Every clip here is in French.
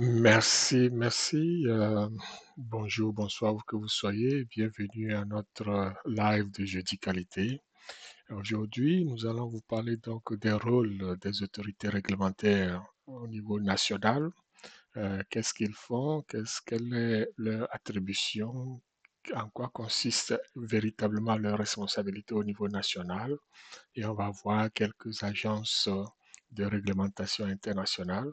Merci. Bonjour, bonsoir, où que vous soyez. Bienvenue à notre live de Jeudi Qualité. Aujourd'hui, nous allons vous parler donc des rôles des autorités réglementaires au niveau national. Qu'est-ce qu'ils font? Quelle est leur attribution? En quoi consiste véritablement leur responsabilité au niveau national? Et on va voir quelques agences de réglementation internationale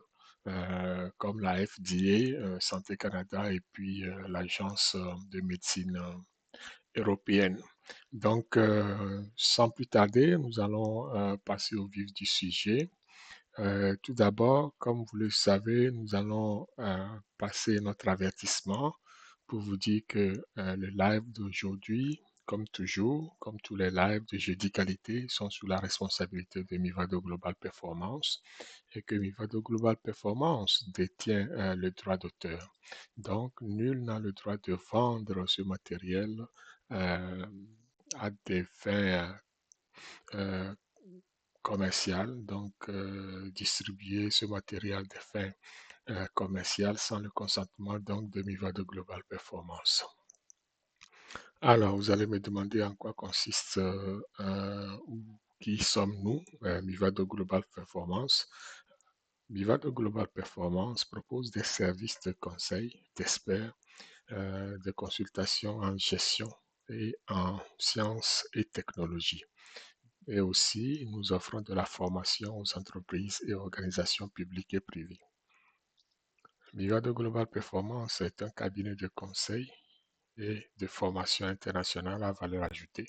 comme la FDA, Santé Canada et puis l'Agence de médecine européenne. Donc, sans plus tarder, nous allons passer au vif du sujet. Tout d'abord, comme vous le savez, nous allons passer notre avertissement pour vous dire que le live d'aujourd'hui, comme toujours, comme tous les lives de Jeudi Qualité, sont sous la responsabilité de Mivado Global Performance et que Mivado Global Performance détient le droit d'auteur. Donc, nul n'a le droit de vendre ce matériel euh, à des fins euh, commerciales, donc distribuer ce matériel des fins commerciales sans le consentement donc de Mivado Global Performance. Alors, vous allez me demander en quoi consiste ou qui sommes-nous, Mivado Global Performance. Mivado Global Performance propose des services de conseil, d'experts, de consultation en gestion et en sciences et technologies. Et aussi, nous offrons de la formation aux entreprises et organisations publiques et privées. Mivado Global Performance est un cabinet de conseil et de formation internationale à valeur ajoutée.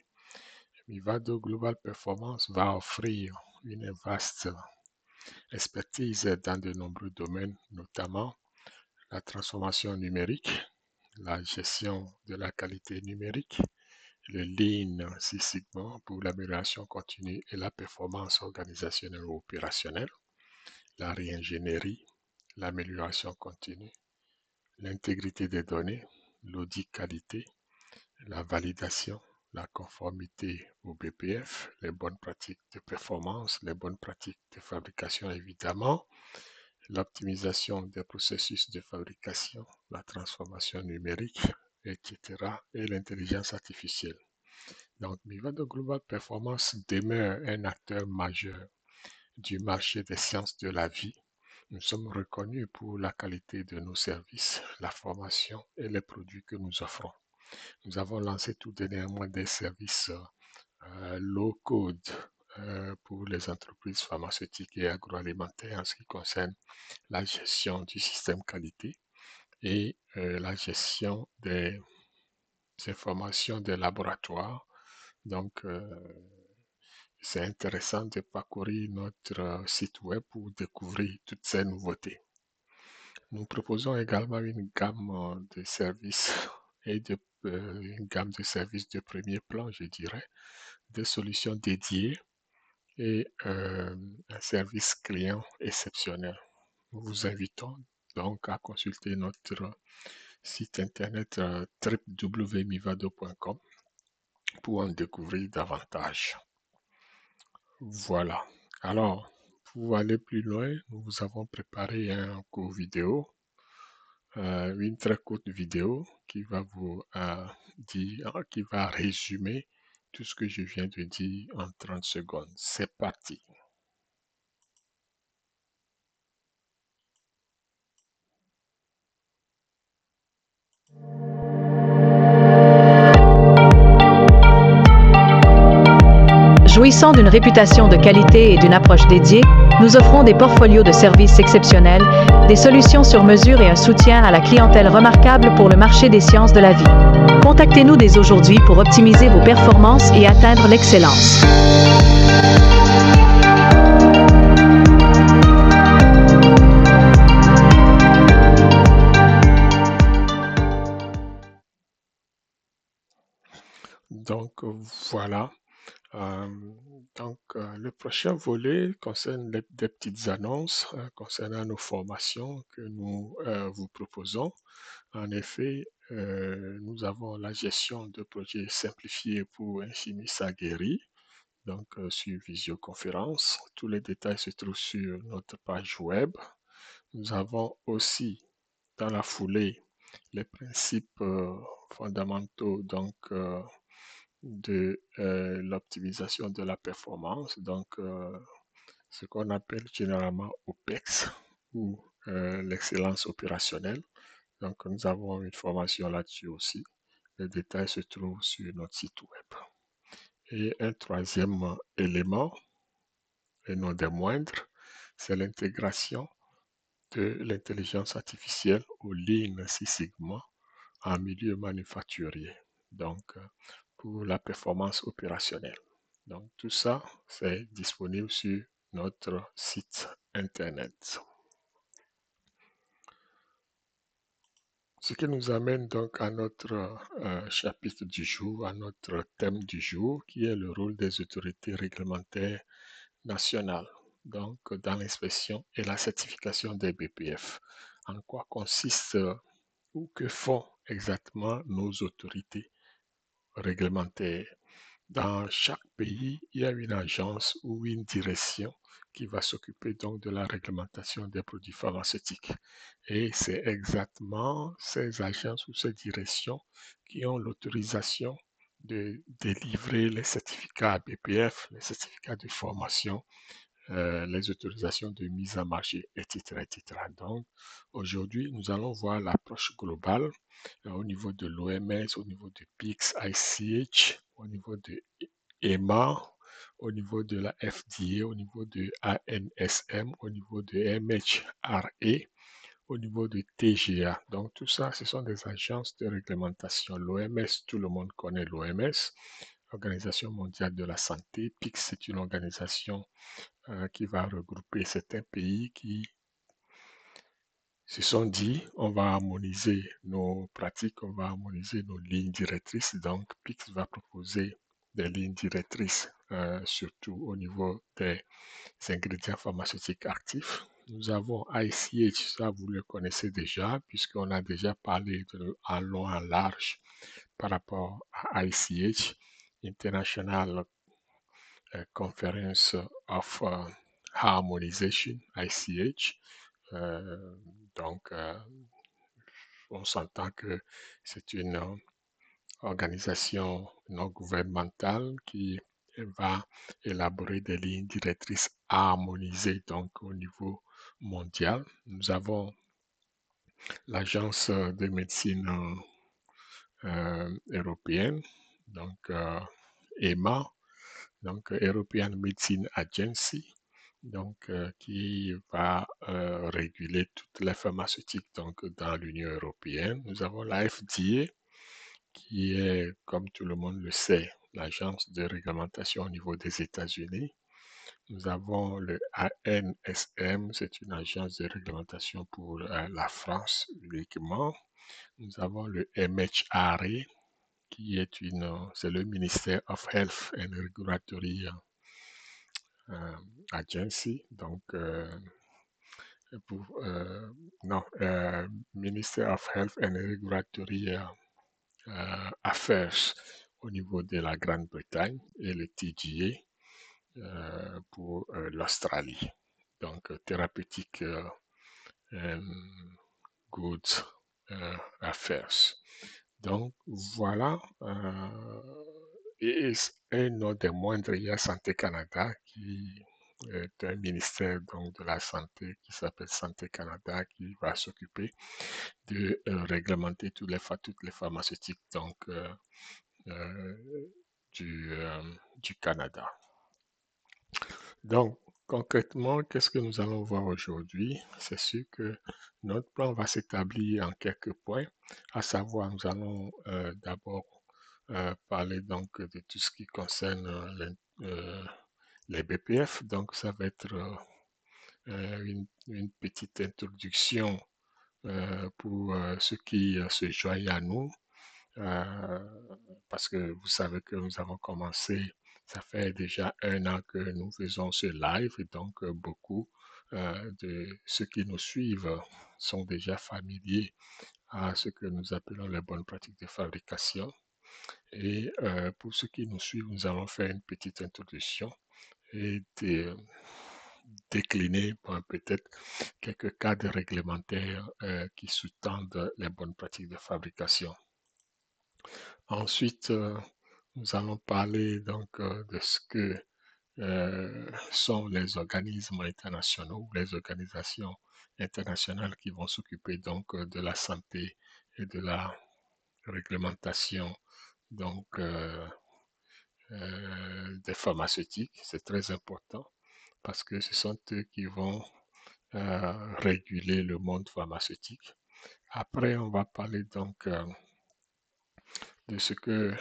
Mivado Global Performance va offrir une vaste expertise dans de nombreux domaines, notamment la transformation numérique, la gestion de la qualité numérique, le Lean Six Sigma pour l'amélioration continue et la performance organisationnelle ou opérationnelle, la réingénierie, l'amélioration continue, l'intégrité des données, l'audit qualité, la validation, la conformité au BPF, les bonnes pratiques de performance, les bonnes pratiques de fabrication évidemment, l'optimisation des processus de fabrication, la transformation numérique, etc. et l'intelligence artificielle. Donc, Mivado Global Performance demeure un acteur majeur du marché des sciences de la vie. Nous sommes reconnus pour la qualité de nos services, la formation et les produits que nous offrons. Nous avons lancé tout dernièrement des services low code pour les entreprises pharmaceutiques et agroalimentaires en ce qui concerne la gestion du système qualité et la gestion des informations des laboratoires. Donc, c'est intéressant de parcourir notre site web pour découvrir toutes ces nouveautés. Nous proposons également une gamme de services et une gamme de services de premier plan, je dirais, des solutions dédiées et un service client exceptionnel. Nous vous invitons donc à consulter notre site internet www.mivado.com pour en découvrir davantage. Voilà. Alors, pour aller plus loin, nous vous avons préparé un court vidéo, une très courte vidéo qui va vous dire, qui va résumer tout ce que je viens de dire en 30 secondes. C'est parti. Jouissant d'une réputation de qualité et d'une approche dédiée, nous offrons des portfolios de services exceptionnels, des solutions sur mesure et un soutien à la clientèle remarquable pour le marché des sciences de la vie. Contactez-nous dès aujourd'hui pour optimiser vos performances et atteindre l'excellence. Donc voilà. Le prochain volet concerne des petites annonces concernant nos formations que nous vous proposons. En effet, nous avons la gestion de projets simplifiés pour un chimiste aguerri, donc sur visioconférence. Tous les détails se trouvent sur notre page web. Nous avons aussi dans la foulée les principes fondamentaux de l'optimisation de la performance, ce qu'on appelle généralement OPEX ou l'excellence opérationnelle. Donc, nous avons une formation là-dessus aussi. Les détails se trouvent sur notre site web. Et un troisième élément, et non des moindres, c'est l'intégration de l'intelligence artificielle au Lean Six Sigma en milieu manufacturier, pour la performance opérationnelle. Donc tout ça, c'est disponible sur notre site internet. Ce qui nous amène donc à notre chapitre du jour, à notre thème du jour, qui est le rôle des autorités réglementaires nationales, donc dans l'inspection et la certification des BPF. En quoi consiste ou que font exactement nos autorités réglementaires? Dans chaque pays, il y a une agence ou une direction qui va s'occuper donc de la réglementation des produits pharmaceutiques. Et c'est exactement ces agences ou ces directions qui ont l'autorisation de délivrer les certificats BPF, les certificats de formation, les autorisations de mise en marché, etc., etc. Donc, aujourd'hui, nous allons voir l'approche globale au niveau de l'OMS, au niveau de PICS, ICH, au niveau de EMA, au niveau de la FDA, au niveau de ANSM, au niveau de MHRA, au niveau de TGA. Donc, tout ça, ce sont des agences de réglementation. L'OMS, tout le monde connaît l'OMS, Organisation mondiale de la santé. PICS, c'est une organisation qui va regrouper certains pays qui se sont dit, on va harmoniser nos pratiques, on va harmoniser nos lignes directrices. Donc, PICS va proposer des lignes directrices, surtout au niveau des ingrédients pharmaceutiques actifs. Nous avons ICH, ça vous le connaissez déjà, puisqu'on a déjà parlé en long, en large par rapport à ICH, International Conference of Harmonization, ICH. Euh, donc, on s'entend que c'est une organisation non gouvernementale qui va élaborer des lignes directrices harmonisées donc au niveau mondial. Nous avons l'Agence de médecine européenne, donc EMA, donc European Medicine Agency, qui va réguler toutes les pharmaceutiques donc, dans l'Union européenne. Nous avons la FDA, qui est, comme tout le monde le sait, l'agence de réglementation au niveau des États-Unis. Nous avons le ANSM, c'est une agence de réglementation pour la France uniquement. Nous avons le MHRA, qui est c'est le ministère of Health and Regulatory Agency, pour, non, Minister of Health and Regulatory Affairs au niveau de la Grande-Bretagne et le TGA pour l'Australie. Donc, Therapeutic Goods Affairs. Donc, voilà. Et non des moindres, il y a Santé Canada qui est un ministère donc, de la santé qui s'appelle Santé Canada qui va s'occuper de réglementer toutes les pharmaceutiques euh, du Canada. Donc, concrètement, qu'est-ce que nous allons voir aujourd'hui? C'est sûr que notre plan va s'établir en quelques points, à savoir, nous allons d'abord parler donc de tout ce qui concerne les BPF. Donc, ça va être une petite introduction pour ceux qui se joignent à nous, parce que vous savez que nous avons commencé, ça fait déjà 1 an que nous faisons ce live, et donc beaucoup de ceux qui nous suivent sont déjà familiers à ce que nous appelons les bonnes pratiques de fabrication. Et pour ceux qui nous suivent, nous allons faire une petite introduction et décliner peut-être quelques cadres réglementaires qui sous-tendent les bonnes pratiques de fabrication. Ensuite, nous allons parler donc de ce que sont les organismes internationaux, les organisations internationales qui vont s'occuper donc de la santé et de la réglementation donc des pharmaceutiques. C'est très important parce que ce sont eux qui vont réguler le monde pharmaceutique. Après, on va parler donc de ce que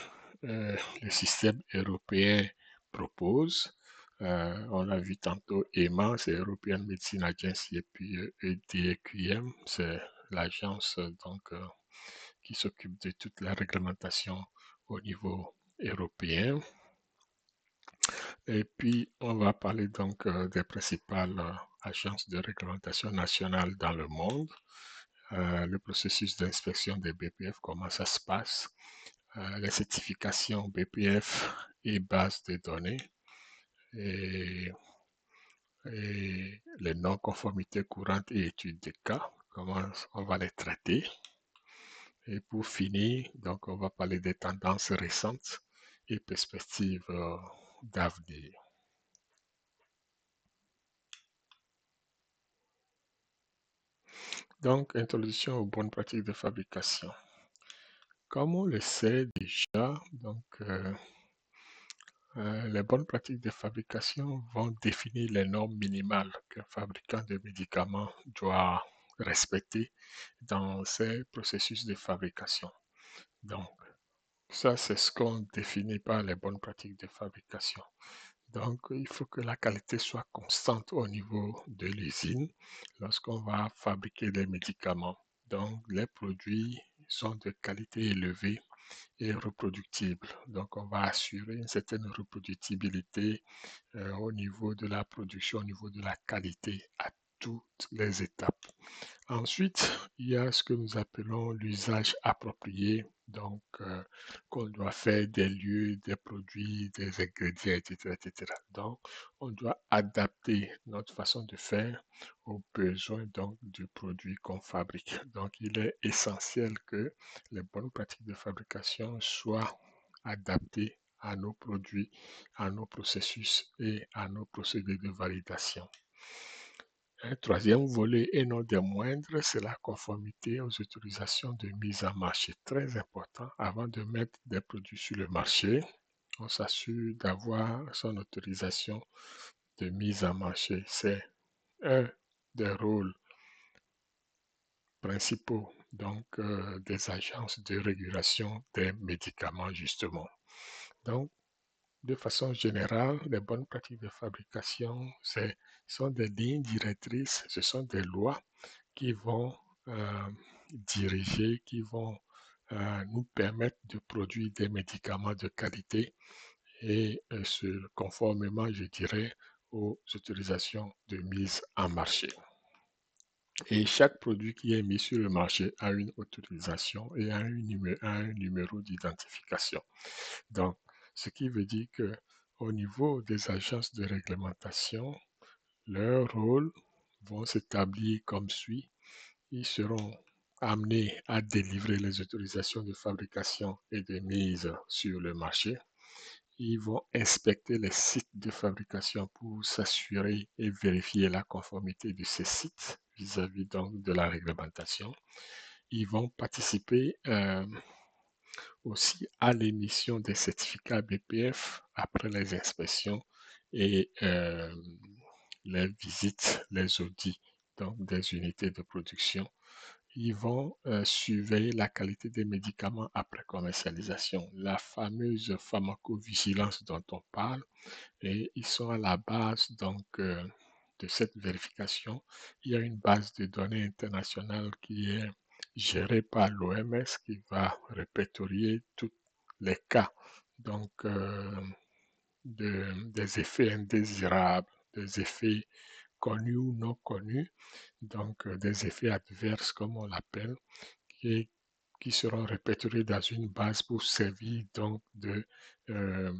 le système européen propose. On l'a vu tantôt, EMA, c'est European Medicine Agency, et puis EDQM, c'est l'agence donc qui s'occupe de toute la réglementation au niveau européen. Et puis, on va parler donc des principales agences de réglementation nationale dans le monde, le processus d'inspection des BPF, comment ça se passe, les certifications BPF et bases de données, et, et les non-conformités courantes et études de cas, comment on va les traiter. Et pour finir, donc on va parler des tendances récentes et perspectives d'avenir. Donc, introduction aux bonnes pratiques de fabrication. Comme on le sait déjà, donc, les bonnes pratiques de fabrication vont définir les normes minimales qu'un fabricant de médicaments doit respecter dans ses processus de fabrication. Donc, ça, c'est ce qu'on définit par les bonnes pratiques de fabrication. Donc, il faut que la qualité soit constante au niveau de l'usine lorsqu'on va fabriquer des médicaments. Donc, les produits sont de qualité élevée et reproductible. Donc, on va assurer une certaine reproductibilité au niveau de la production, au niveau de la qualité à toutes les étapes. Ensuite, il y a ce que nous appelons l'usage approprié, donc qu'on doit faire des lieux, des produits, des ingrédients, etc., etc. Donc, on doit adapter notre façon de faire aux besoins donc du produit qu'on fabrique. Donc, il est essentiel que les bonnes pratiques de fabrication soient adaptées à nos produits, à nos processus et à nos procédés de validation. Un troisième volet, et non des moindres, c'est la conformité aux autorisations de mise en marché. Très important, avant de mettre des produits sur le marché, on s'assure d'avoir son autorisation de mise en marché. C'est un des rôles principaux donc, des agences de régulation des médicaments, justement. Donc, de façon générale, les bonnes pratiques de fabrication, sont des lignes directrices, ce sont des lois qui vont diriger, qui vont nous permettre de produire des médicaments de qualité et conformément, je dirais, aux autorisations de mise en marché. Et chaque produit qui est mis sur le marché a une autorisation et a un numéro d'identification. Donc, ce qui veut dire que au niveau des agences de réglementation, leurs rôles vont s'établir comme suit. Ils seront amenés à délivrer les autorisations de fabrication et de mise sur le marché. Ils vont inspecter les sites de fabrication pour s'assurer et vérifier la conformité de ces sites vis-à-vis donc de la réglementation. Ils vont participer aussi à l'émission des certificats BPF après les inspections et les visites, les audits donc des unités de production. Ils vont surveiller la qualité des médicaments après commercialisation, la fameuse pharmacovigilance dont on parle, et ils sont à la base donc de cette vérification. Il y a une base de données internationale qui est gérée par l'OMS qui va répertorier tous les cas donc des effets indésirables, des effets connus ou non connus, donc des effets adverses comme on l'appelle, qui seront répertoriés dans une base pour servir donc je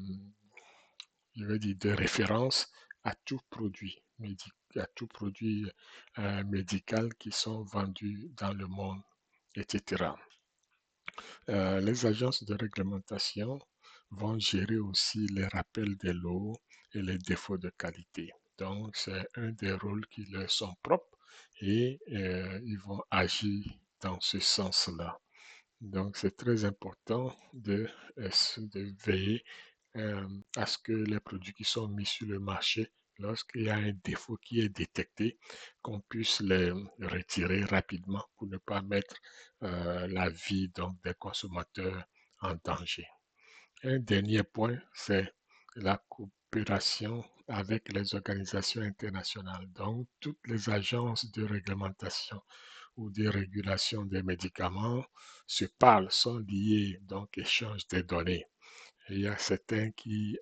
veux dire, de référence à tout produit, médical qui sont vendus dans le monde, etc. Les agences de réglementation vont gérer aussi les rappels de l'eau et les défauts de qualité. Donc, c'est un des rôles qui leur sont propres et ils vont agir dans ce sens-là. Donc, c'est très important de veiller à ce que les produits qui sont mis sur le marché, lorsqu'il y a un défaut qui est détecté, qu'on puisse les retirer rapidement pour ne pas mettre la vie donc, des consommateurs en danger. Un dernier point, c'est la coopération avec les organisations internationales. Donc, toutes les agences de réglementation ou de régulation des médicaments se parlent, sont liées, donc échangent des données. Et il y a certains qui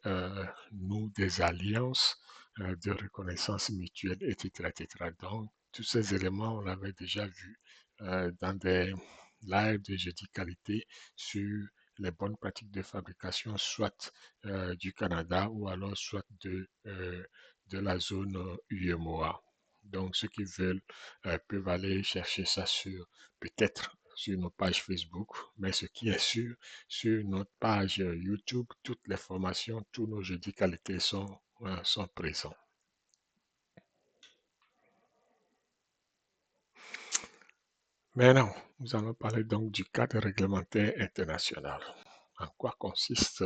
nouent des alliances de reconnaissance mutuelle, etc., etc. Donc, tous ces éléments, on l'avait déjà vu dans des lives de jeudi qualité sur les bonnes pratiques de fabrication, soit du Canada ou alors soit de la zone UMOA. Donc, ceux qui veulent peuvent aller chercher ça sur peut-être sur nos pages Facebook, mais ce qui est sûr, sur notre page YouTube, toutes les formations, tous nos jeudis qualité sont présents. Maintenant, nous allons parler donc du cadre réglementaire international. En quoi consiste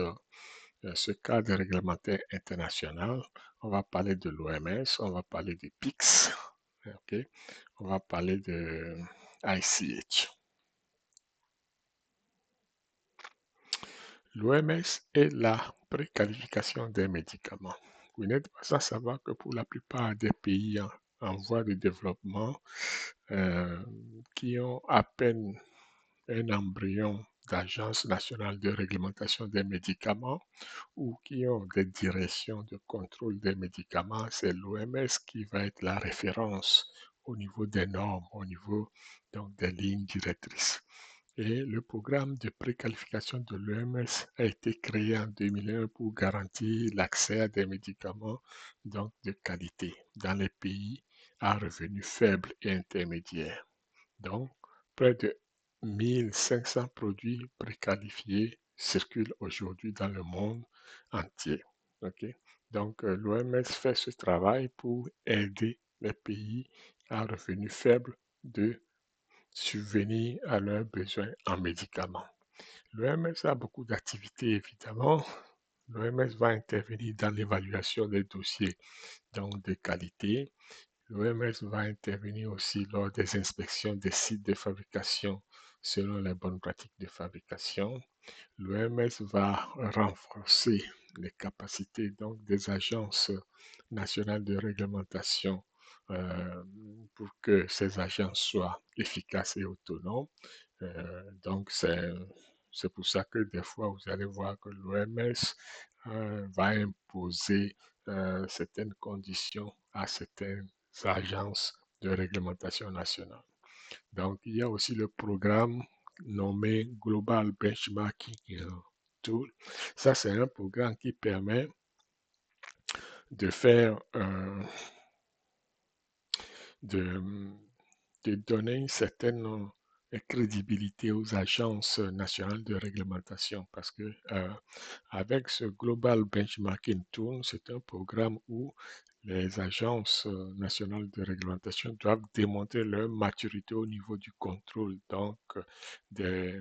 ce cadre réglementaire international? On va parler de l'OMS, on va parler du PIX, okay? On va parler de ICH. L'OMS est la préqualification des médicaments. Vous n'êtes pas sans savoir que pour la plupart des pays en voie de développement qui ont à peine un embryon d'agence nationale de réglementation des médicaments ou qui ont des directions de contrôle des médicaments, c'est l'OMS qui va être la référence au niveau des normes, au niveau donc, des lignes directrices. Et le programme de préqualification de l'OMS a été créé en 2001 pour garantir l'accès à des médicaments donc, de qualité dans les pays à revenus faibles et intermédiaires. Donc, près de 1500 produits préqualifiés circulent aujourd'hui dans le monde entier. Okay? Donc, l'OMS fait ce travail pour aider les pays à revenus faibles de subvenir à leurs besoins en médicaments. L'OMS a beaucoup d'activités, évidemment. L'OMS va intervenir dans l'évaluation des dossiers donc de qualité. L'OMS va intervenir aussi lors des inspections des sites de fabrication selon les bonnes pratiques de fabrication. L'OMS va renforcer les capacités donc, des agences nationales de réglementation pour que ces agences soient efficaces et autonomes. Donc, c'est pour ça que des fois, vous allez voir que l'OMS va imposer certaines conditions à certaines agences de réglementation nationale. Donc, il y a aussi le programme nommé Global Benchmarking Tool. Ça, c'est un programme qui permet de faire, de, de donner une certaine crédibilité aux agences nationales de réglementation parce que avec ce Global Benchmarking Tool, c'est un programme où les agences nationales de réglementation doivent démontrer leur maturité au niveau du contrôle, donc des,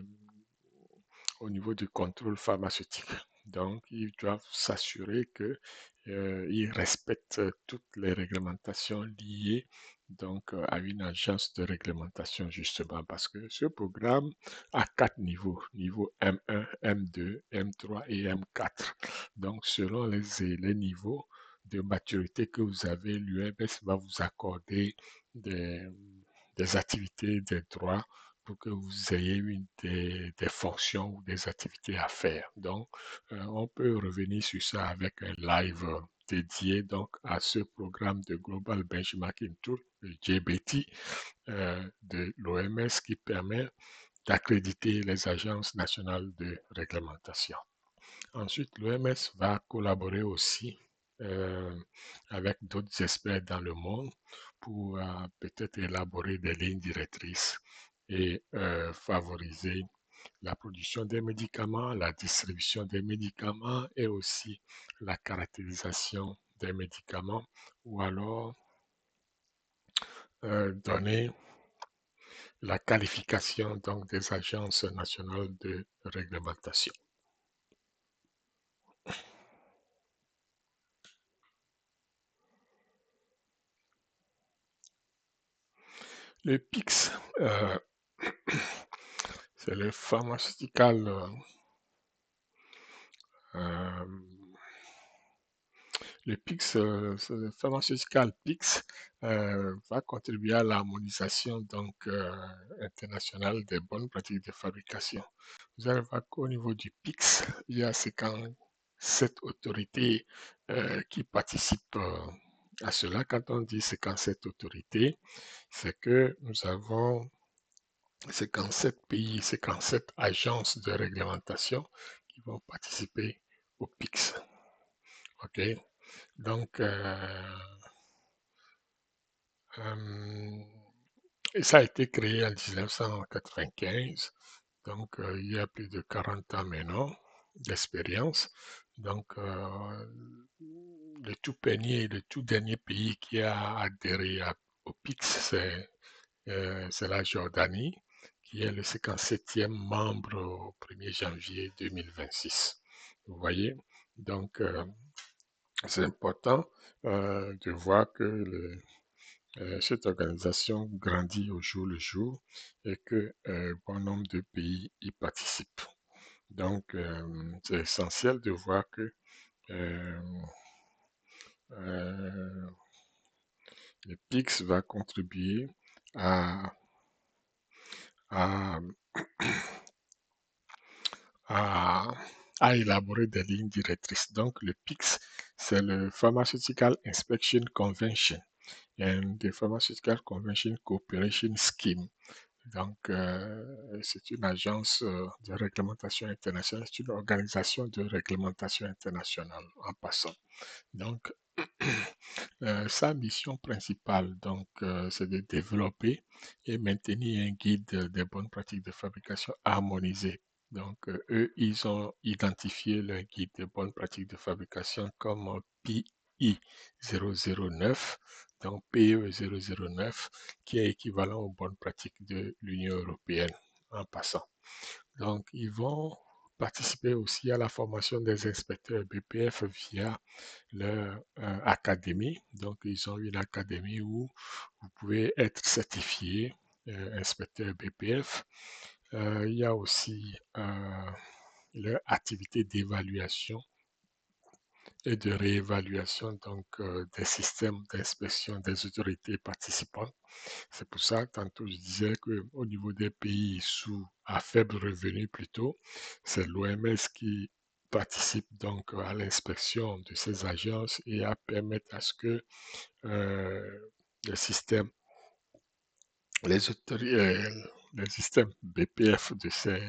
au niveau du contrôle pharmaceutique. Donc, ils doivent s'assurer qu'ils respectent toutes les réglementations liées donc, à une agence de réglementation, justement, parce que ce programme a 4 niveaux, niveau M1, M2, M3 et M4. Donc, selon les niveaux de maturité que vous avez, l'UMS va vous accorder des activités, des droits pour que vous ayez des fonctions ou des activités à faire. Donc, on peut revenir sur ça avec un live dédié donc à ce programme de Global Benchmarking Tool, le GBT, de l'OMS qui permet d'accréditer les agences nationales de réglementation. Ensuite, l'OMS va collaborer aussi euh, avec d'autres experts dans le monde pour peut-être élaborer des lignes directrices et favoriser la production des médicaments, la distribution des médicaments et aussi la caractérisation des médicaments ou alors donner la qualification donc des agences nationales de réglementation. Le PIX, c'est le pharmaceutical euh, le PIX, le pharmaceutical PIX va contribuer à l'harmonisation donc internationale des bonnes pratiques de fabrication. Vous allez voir qu'au niveau du PIX, il y a 57 autorités qui participent à cela. Quand on dit 57 autorités, c'est que nous avons 57 pays, 57 agences de réglementation qui vont participer au PIX. OK? Donc, ça a été créé en 1995, donc il y a plus de 40 ans maintenant d'expérience. Donc, le tout dernier pays qui a adhéré au PIX, c'est la Jordanie, qui est le 57e membre au 1er janvier 2026. Vous voyez? Donc, c'est important de voir que cette organisation grandit au jour le jour et que bon nombre de pays y participent. Donc, c'est essentiel de voir que euh, euh, le PIX va contribuer à, à, à, à élaborer des lignes directrices. Donc, le PIX, c'est le Pharmaceutical Inspection Convention and the Pharmaceutical Convention Cooperation Scheme. Donc, c'est une agence de réglementation internationale, c'est une organisation de réglementation internationale en passant. Donc, sa mission principale, donc, c'est de développer et maintenir un guide des bonnes pratiques de fabrication harmonisé. Donc, eux, ils ont identifié le guide des bonnes pratiques de fabrication comme PI 009, donc PE 009, qui est équivalent aux bonnes pratiques de l'Union européenne en passant. Donc, ils vont participer aussi à la formation des inspecteurs BPF via leur académie. Donc, ils ont une académie où vous pouvez être certifié inspecteur BPF. Il y a aussi leur activité d'évaluation et de réévaluation donc des systèmes d'inspection des autorités participantes. C'est pour ça, tantôt, je disais qu'au niveau des pays à faible revenu plutôt, c'est l'OMS qui participe donc à l'inspection de ces agences et à permettre à ce que les systèmes, les systèmes BPF de ces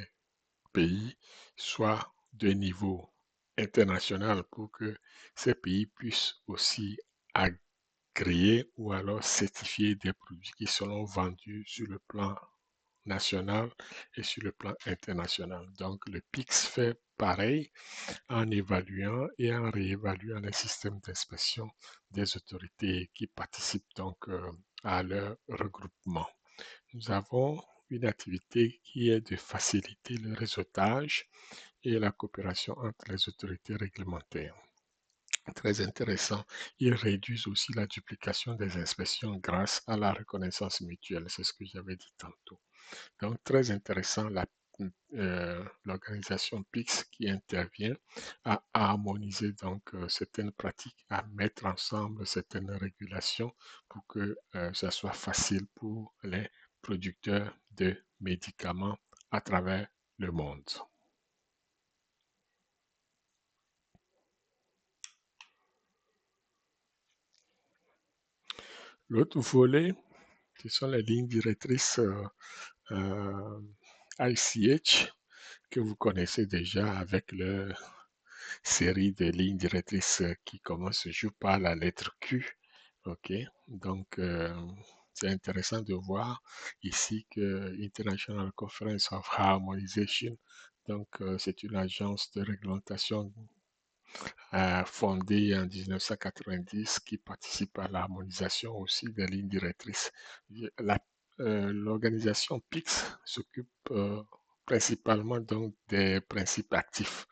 pays soient de niveau international pour que ces pays puissent aussi agréer ou alors certifier des produits qui seront vendus sur le plan national et sur le plan international. Donc, le PIX fait pareil en évaluant et en réévaluant les systèmes d'inspection des autorités qui participent donc à leur regroupement. Nous avons une activité qui est de faciliter le réseautage et la coopération entre les autorités réglementaires. Très intéressant. Ils réduisent aussi la duplication des inspections grâce à la reconnaissance mutuelle. C'est ce que j'avais dit tantôt. Donc, très intéressant, l'organisation PIX qui intervient à harmoniser donc certaines pratiques, à mettre ensemble certaines régulations pour que ça soit facile pour les producteurs de médicaments à travers le monde. L'autre volet, ce sont les lignes directrices ICH que vous connaissez déjà avec série de lignes directrices qui commence toujours par la lettre Q. OK, donc c'est intéressant de voir ici que International Conference of Harmonization, donc c'est une agence de réglementation fondée en 1990 qui participe à l'harmonisation aussi des lignes directrices. L'organisation PIX s'occupe principalement donc des principes actifs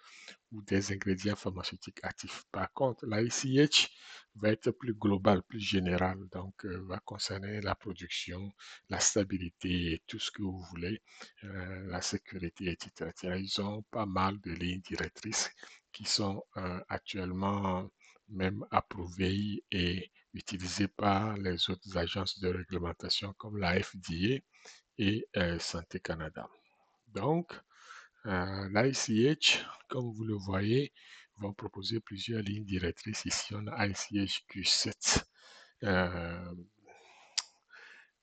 ou des ingrédients pharmaceutiques actifs. Par contre, la ICH va être plus globale, plus générale, donc va concerner la production, la stabilité et tout ce que vous voulez, la sécurité, etc. Ils ont pas mal de lignes directrices qui sont actuellement même approuvées et utilisées par les autres agences de réglementation comme la FDA et Santé Canada. Donc, l'ICH, comme vous le voyez, vont proposer plusieurs lignes directrices. Ici, on a ICH Q7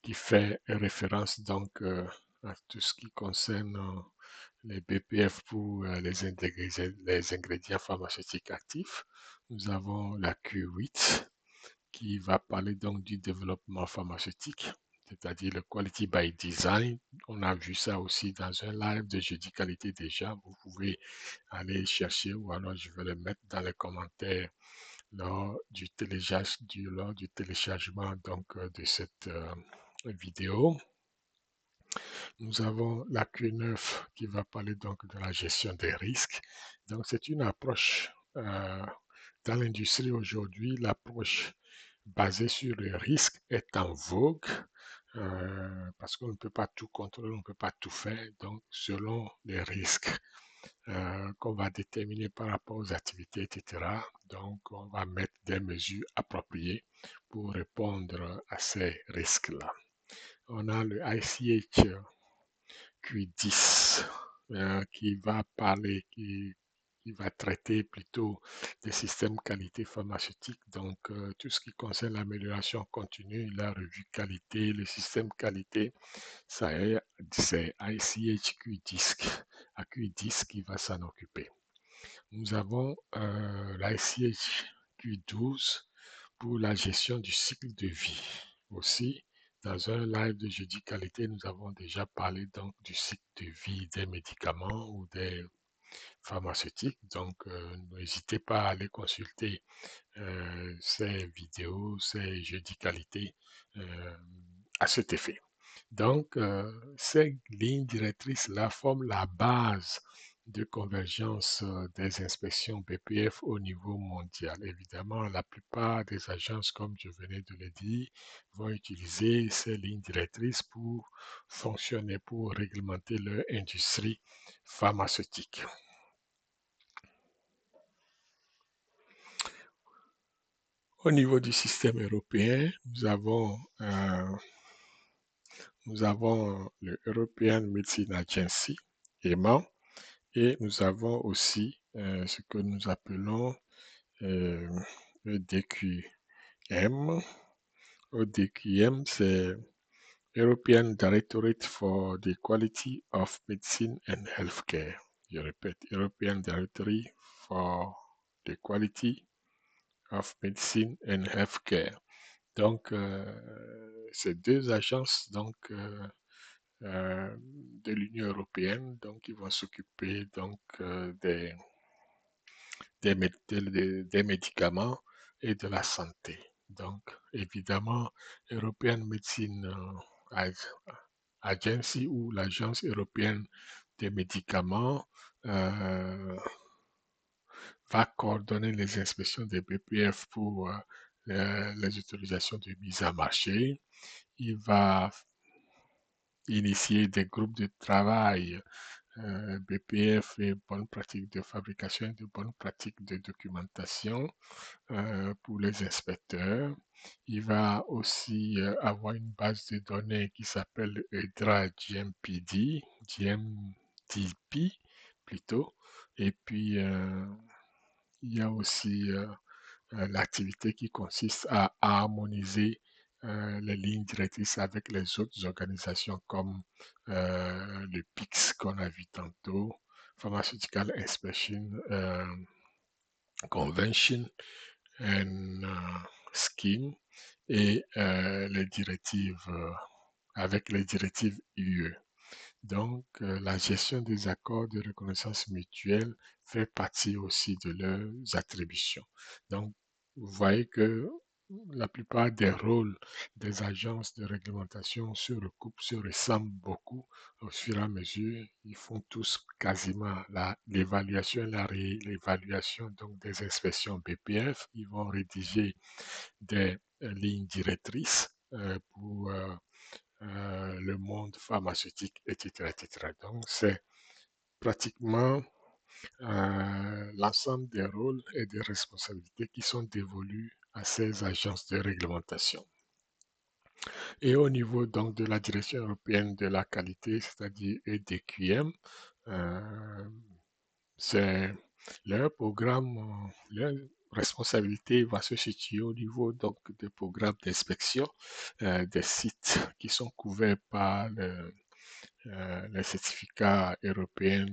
qui fait référence donc à tout ce qui concerne les BPF pour les ingrédients pharmaceutiques actifs. Nous avons la Q8 qui va parler donc du développement pharmaceutique, c'est-à-dire le Quality by Design. On a vu ça aussi dans un live de jeudi qualité déjà. Vous pouvez aller chercher ou alors je vais le mettre dans les commentaires lors du téléchargement donc, de cette vidéo. Nous avons la Q9 qui va parler donc de la gestion des risques. Donc c'est une approche dans l'industrie aujourd'hui, l'approche basée sur le risque est en vogue parce qu'on ne peut pas tout contrôler, on ne peut pas tout faire. Donc selon les risques qu'on va déterminer par rapport aux activités, etc. Donc on va mettre des mesures appropriées pour répondre à ces risques-là. On a le ICH Q10 qui va parler, qui va traiter plutôt des systèmes qualité pharmaceutique, donc tout ce qui concerne l'amélioration continue, la revue qualité, le système qualité, ça c'est ICH Q10, à Q10 qui va s'en occuper. Nous avons l'ICH Q12 pour la gestion du cycle de vie. Aussi, dans un live de jeudi qualité, nous avons déjà parlé donc du cycle de vie des médicaments ou des pharmaceutiques. Donc, n'hésitez pas à aller consulter ces vidéos, ces jeudi qualité à cet effet. Donc, ces lignes directrices-là forment la base de convergence des inspections BPF au niveau mondial. Évidemment, la plupart des agences, comme je venais de le dire, vont utiliser ces lignes directrices pour fonctionner, pour réglementer leur industrie pharmaceutique. Au niveau du système européen, nous avons le European Medicine Agency, EMA, et nous avons aussi ce que nous appelons EDQM. EDQM, c'est European Directorate for the Quality of Medicine and Healthcare. Je répète, European Directorate for the Quality of Medicine and Healthcare. Donc, ces deux agences donc, de l'Union européenne, donc, qui vont s'occuper donc, des médicaments et de la santé. Donc, évidemment, European Medicine Agency ou l'Agence européenne des médicaments va coordonner les inspections des BPF pour les autorisations de mise à marché. Il va initier des groupes de travail BPF et bonnes pratiques de fabrication et de bonnes pratiques de documentation pour les inspecteurs. Il va aussi avoir une base de données qui s'appelle EDRA GMDP plutôt. Et puis, il y a aussi l'activité qui consiste à harmoniser les lignes directrices avec les autres organisations comme le PIX qu'on a vu tantôt, Pharmaceutical Inspection Convention and Scheme et les directives avec les directives UE. Donc, la gestion des accords de reconnaissance mutuelle fait partie aussi de leurs attributions. Donc, vous voyez que la plupart des rôles des agences de réglementation se recoupent, se ressemblent beaucoup au fur et à mesure. Ils font tous quasiment l'évaluation, la l'évaluation donc des inspections BPF. Ils vont rédiger des lignes directrices pour le monde pharmaceutique, etc., etc. Donc, c'est pratiquement l'ensemble des rôles et des responsabilités qui sont dévolus à ces agences de réglementation. Et au niveau donc de la Direction européenne de la qualité, c'est-à-dire EDQM, euh, c'est leur programme, leur responsabilité va se situer au niveau donc des programmes d'inspection des sites qui sont couverts par les certificats européens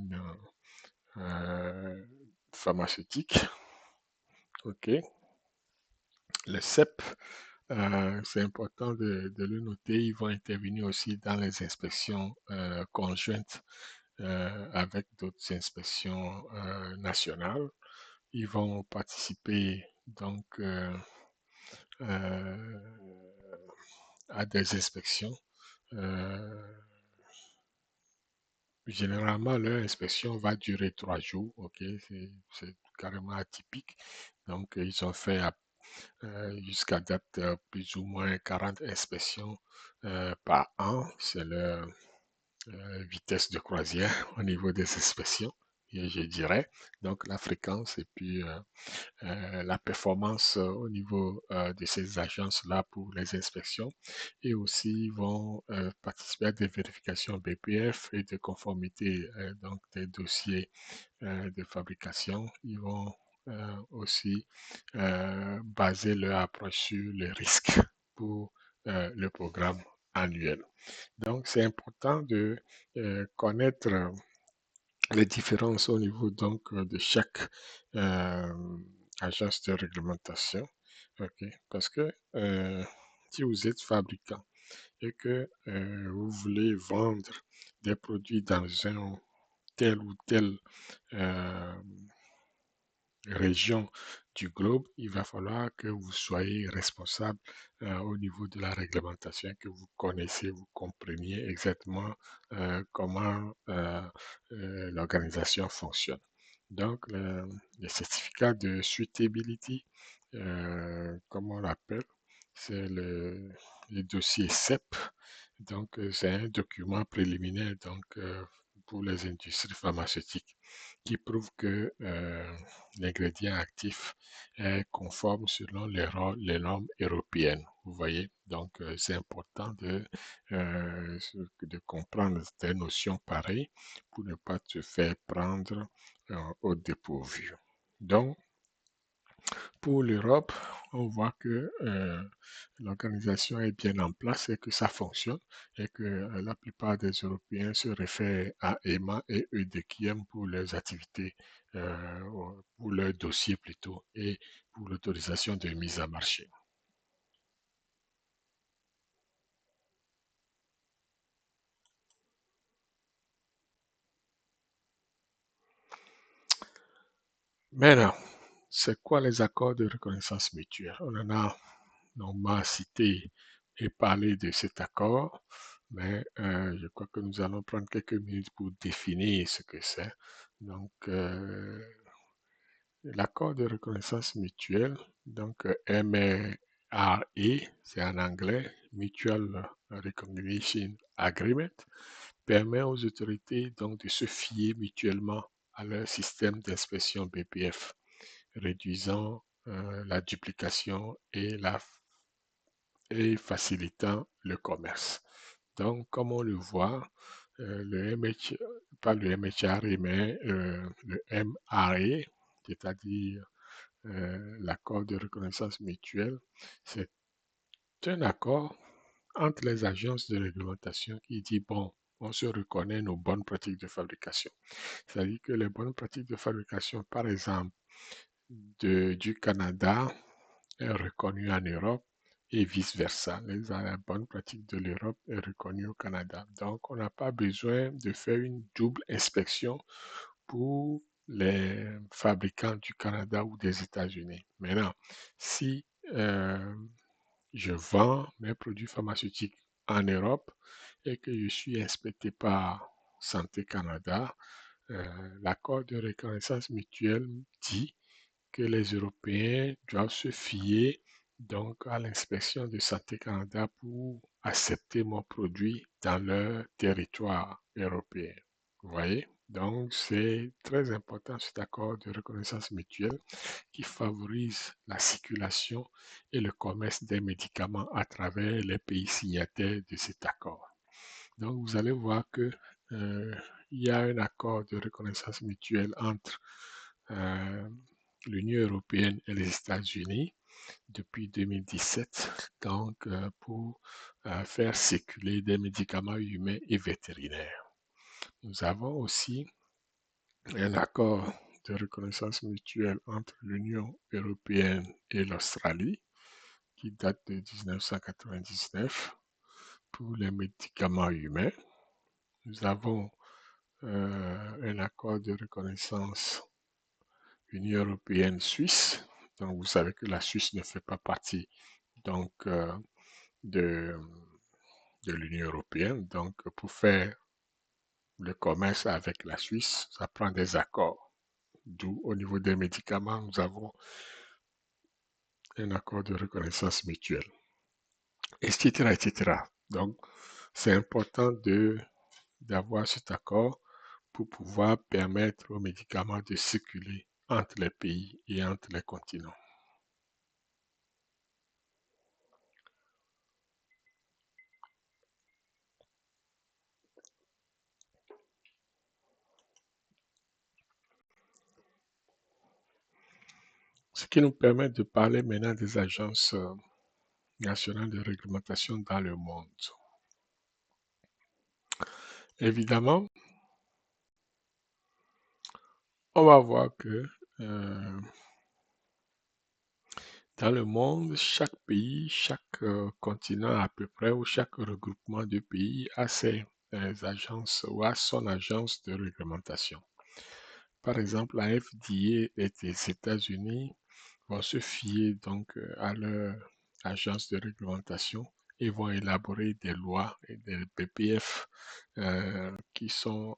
pharmaceutiques. OK. Le CEP, c'est important de le noter, ils vont intervenir aussi dans les inspections conjointes avec d'autres inspections nationales. Ils vont participer donc euh, à des inspections. Généralement, leur inspection va durer 3 jours, ok, c'est carrément atypique. Donc, ils ont fait jusqu'à date plus ou moins 40 inspections par an. C'est leur vitesse de croisière au niveau des inspections, et je dirais. Donc, la fréquence et puis la performance au niveau de ces agences-là pour les inspections et aussi vont participer à des vérifications BPF et de conformité donc des dossiers de fabrication. Ils vont aussi baser leur approche sur les risques pour le programme annuel. Donc, c'est important de connaître les différences au niveau donc de chaque agence de réglementation. Ok, parce que si vous êtes fabricant et que vous voulez vendre des produits dans un tel ou tel euh, région du globe, il va falloir que vous soyez responsable au niveau de la réglementation, que vous connaissez, vous compreniez exactement comment l'organisation fonctionne. Donc, le certificat de suitability, comme on l'appelle, c'est le dossier CEP. Donc, c'est un document préliminaire donc, pour les industries pharmaceutiques qui prouve que l'ingrédient actif est conforme selon les normes européennes. Vous voyez, donc c'est important de comprendre des notions pareilles pour ne pas te faire prendre au dépourvu. Donc, pour l'Europe, on voit que l'organisation est bien en place et que ça fonctionne et que la plupart des Européens se réfèrent à EMA et EDQM pour leurs activités, pour leurs dossiers plutôt, et pour l'autorisation de mise à marché. Maintenant, c'est quoi les accords de reconnaissance mutuelle? On en a longuement cité et parlé de cet accord, mais je crois que nous allons prendre quelques minutes pour définir ce que c'est. Donc, l'accord de reconnaissance mutuelle, donc MRA, c'est en anglais, Mutual Recognition Agreement, permet aux autorités donc de se fier mutuellement à leur système d'inspection BPF, réduisant la duplication et facilitant le commerce. Donc, comme on le voit, le MH, pas le MHRA, mais le MRA, c'est-à-dire l'accord de reconnaissance mutuelle, c'est un accord entre les agences de réglementation qui dit, bon, on se reconnaît nos bonnes pratiques de fabrication. C'est-à-dire que les bonnes pratiques de fabrication, par exemple, du Canada est reconnue en Europe et vice-versa. La bonne pratique de l'Europe est reconnue au Canada. Donc, on n'a pas besoin de faire une double inspection pour les fabricants du Canada ou des États-Unis. Maintenant, si je vends mes produits pharmaceutiques en Europe et que je suis inspecté par Santé Canada, l'accord de reconnaissance mutuelle dit que les Européens doivent se fier donc à l'inspection de Santé Canada pour accepter mon produit dans leur territoire européen. Vous voyez? Donc, c'est très important cet accord de reconnaissance mutuelle qui favorise la circulation et le commerce des médicaments à travers les pays signataires de cet accord. Donc, vous allez voir que il y a un accord de reconnaissance mutuelle entre euh, l'Union européenne et les États-Unis depuis 2017, donc pour faire circuler des médicaments humains et vétérinaires. Nous avons aussi un accord de reconnaissance mutuelle entre l'Union européenne et l'Australie qui date de 1999 pour les médicaments humains. Nous avons un accord de reconnaissance Union européenne-Suisse. Donc, vous savez que la Suisse ne fait pas partie donc, de, de l'Union européenne. Donc, pour faire le commerce avec la Suisse, ça prend des accords. D'où, au niveau des médicaments, nous avons un accord de reconnaissance mutuelle, etc., etc. Donc, c'est important d'avoir cet accord pour pouvoir permettre aux médicaments de circuler entre les pays et entre les continents. Ce qui nous permet de parler maintenant des agences nationales de réglementation dans le monde. Évidemment, on va voir que dans le monde, chaque pays, chaque continent à peu près, ou chaque regroupement de pays a ses agences ou a son agence de réglementation. Par exemple, la FDA des États-Unis vont se fier donc à leur agence de réglementation et vont élaborer des lois et des PPF qui sont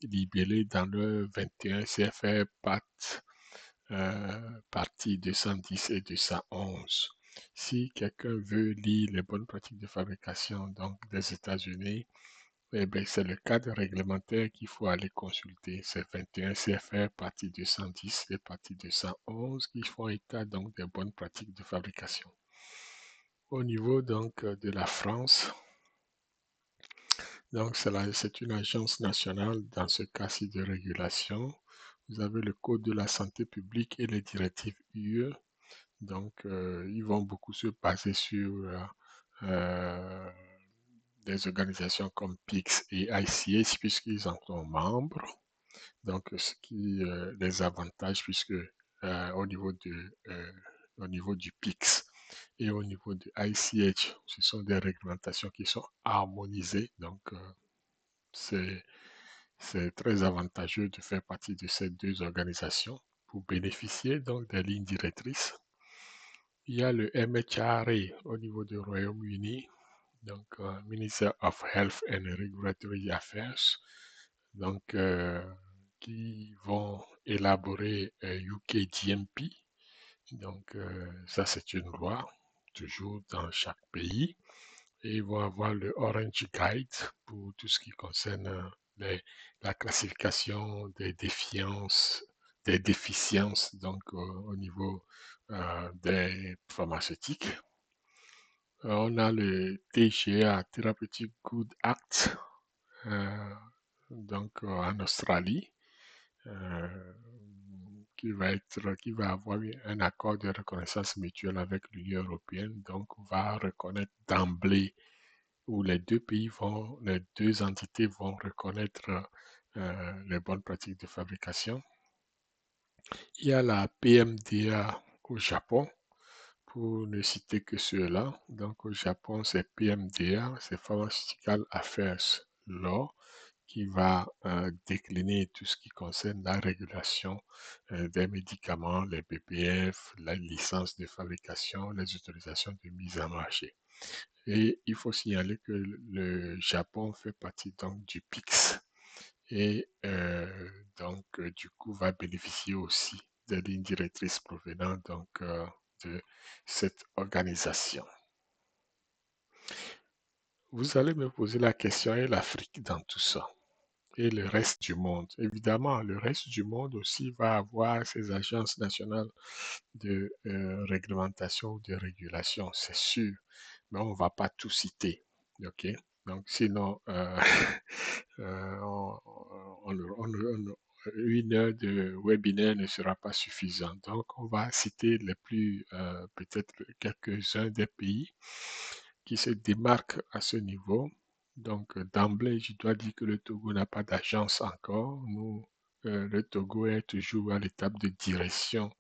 libellés dans le 21 CFR PAT partie 210 et 211. Si quelqu'un veut lire les bonnes pratiques de fabrication donc, des États-Unis, eh bien, c'est le cadre réglementaire qu'il faut aller consulter. C'est 21 CFR, partie 210 et partie 211 qui font état donc des bonnes pratiques de fabrication. Au niveau donc de la France, donc c'est une agence nationale dans ce cas-ci de régulation. Vous avez le Code de la santé publique et les directives UE. Donc, ils vont beaucoup se baser sur des organisations comme PIX et ICH puisqu'ils en sont membres. Donc, ce qui les avantage puisque au au niveau du PIX et au niveau du ICH, ce sont des réglementations qui sont harmonisées. Donc, c'est très avantageux de faire partie de ces deux organisations pour bénéficier donc des lignes directrices. Il y a le MHRA au niveau du Royaume-Uni, donc Minister of Health and Regulatory Affairs, donc qui vont élaborer UK GMP. Donc ça c'est une loi, toujours dans chaque pays. Et ils vont avoir le Orange Guide pour tout ce qui concerne la classification des déficiences donc au niveau des pharmaceutiques. On a le TGA, Therapeutic Good Act, donc en Australie, qui va avoir un accord de reconnaissance mutuelle avec l'Union européenne, donc va reconnaître d'emblée, où les deux entités vont reconnaître les bonnes pratiques de fabrication. Il y a la PMDA au Japon, pour ne citer que ceux-là. Donc au Japon, c'est PMDA, c'est Pharmaceutical Affairs Law, qui va décliner tout ce qui concerne la régulation des médicaments, les BPF, la licence de fabrication, les autorisations de mise en marché. Et il faut signaler que le Japon fait partie donc du PIX et donc du coup va bénéficier aussi des lignes directrices provenant donc de cette organisation. Vous allez me poser la question, et l'Afrique dans tout ça? Et le reste du monde. Évidemment, le reste du monde aussi va avoir ses agences nationales de réglementation ou de régulation, c'est sûr, mais on ne va pas tout citer. OK? Donc, sinon, on- une heure de webinaire ne sera pas suffisante. Donc, on va citer les plus, peut-être quelques-uns des pays qui se démarquent à ce niveau. Donc, d'emblée, je dois dire que le Togo n'a pas d'agence encore. Nous, le Togo est toujours à l'étape de direction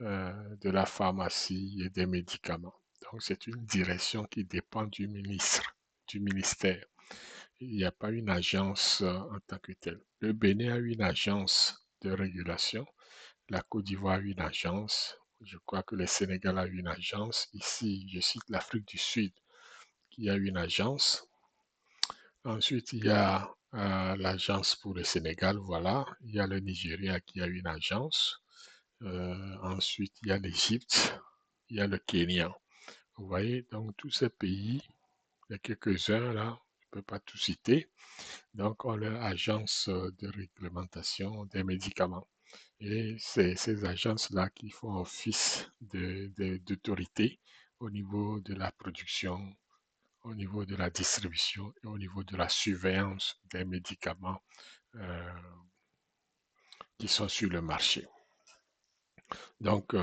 de la pharmacie et des médicaments. Donc, c'est une direction qui dépend du ministre, du ministère. Il n'y a pas une agence en tant que telle. Le Bénin a une agence de régulation. La Côte d'Ivoire a une agence. Je crois que le Sénégal a une agence. Ici, je cite l'Afrique du Sud qui a une agence. Ensuite, il y a l'agence pour le Sénégal, voilà. Il y a le Nigeria qui a une agence. Ensuite, il y a l'Égypte, il y a le Kenya. Vous voyez, donc tous ces pays, il y a quelques-uns là, je ne peux pas tout citer, donc ont leur agence de réglementation des médicaments. Et c'est ces agences-là qui font office d'autorité au niveau de la production, au niveau de la distribution et au niveau de la surveillance des médicaments euh, qui sont sur le marché. Donc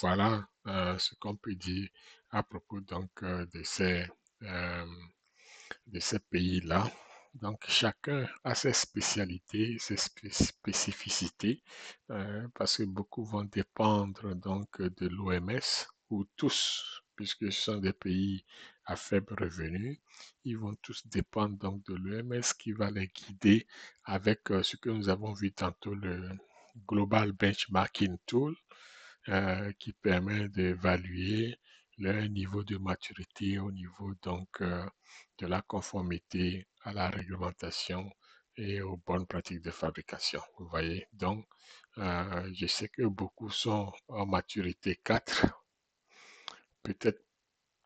voilà ce qu'on peut dire à propos donc euh, de ces pays-là. Donc chacun a ses spécialités, ses spécificités, parce que beaucoup vont dépendre donc de l'OMS, ou tous, puisque ce sont des pays à faible revenu, ils vont tous dépendre donc de l'OMS qui va les guider avec ce que nous avons vu tantôt, le Global Benchmarking Tool, qui permet d'évaluer leur niveau de maturité au niveau donc de la conformité à la réglementation et aux bonnes pratiques de fabrication. Vous voyez, donc je sais que beaucoup sont en maturité 4. Peut-être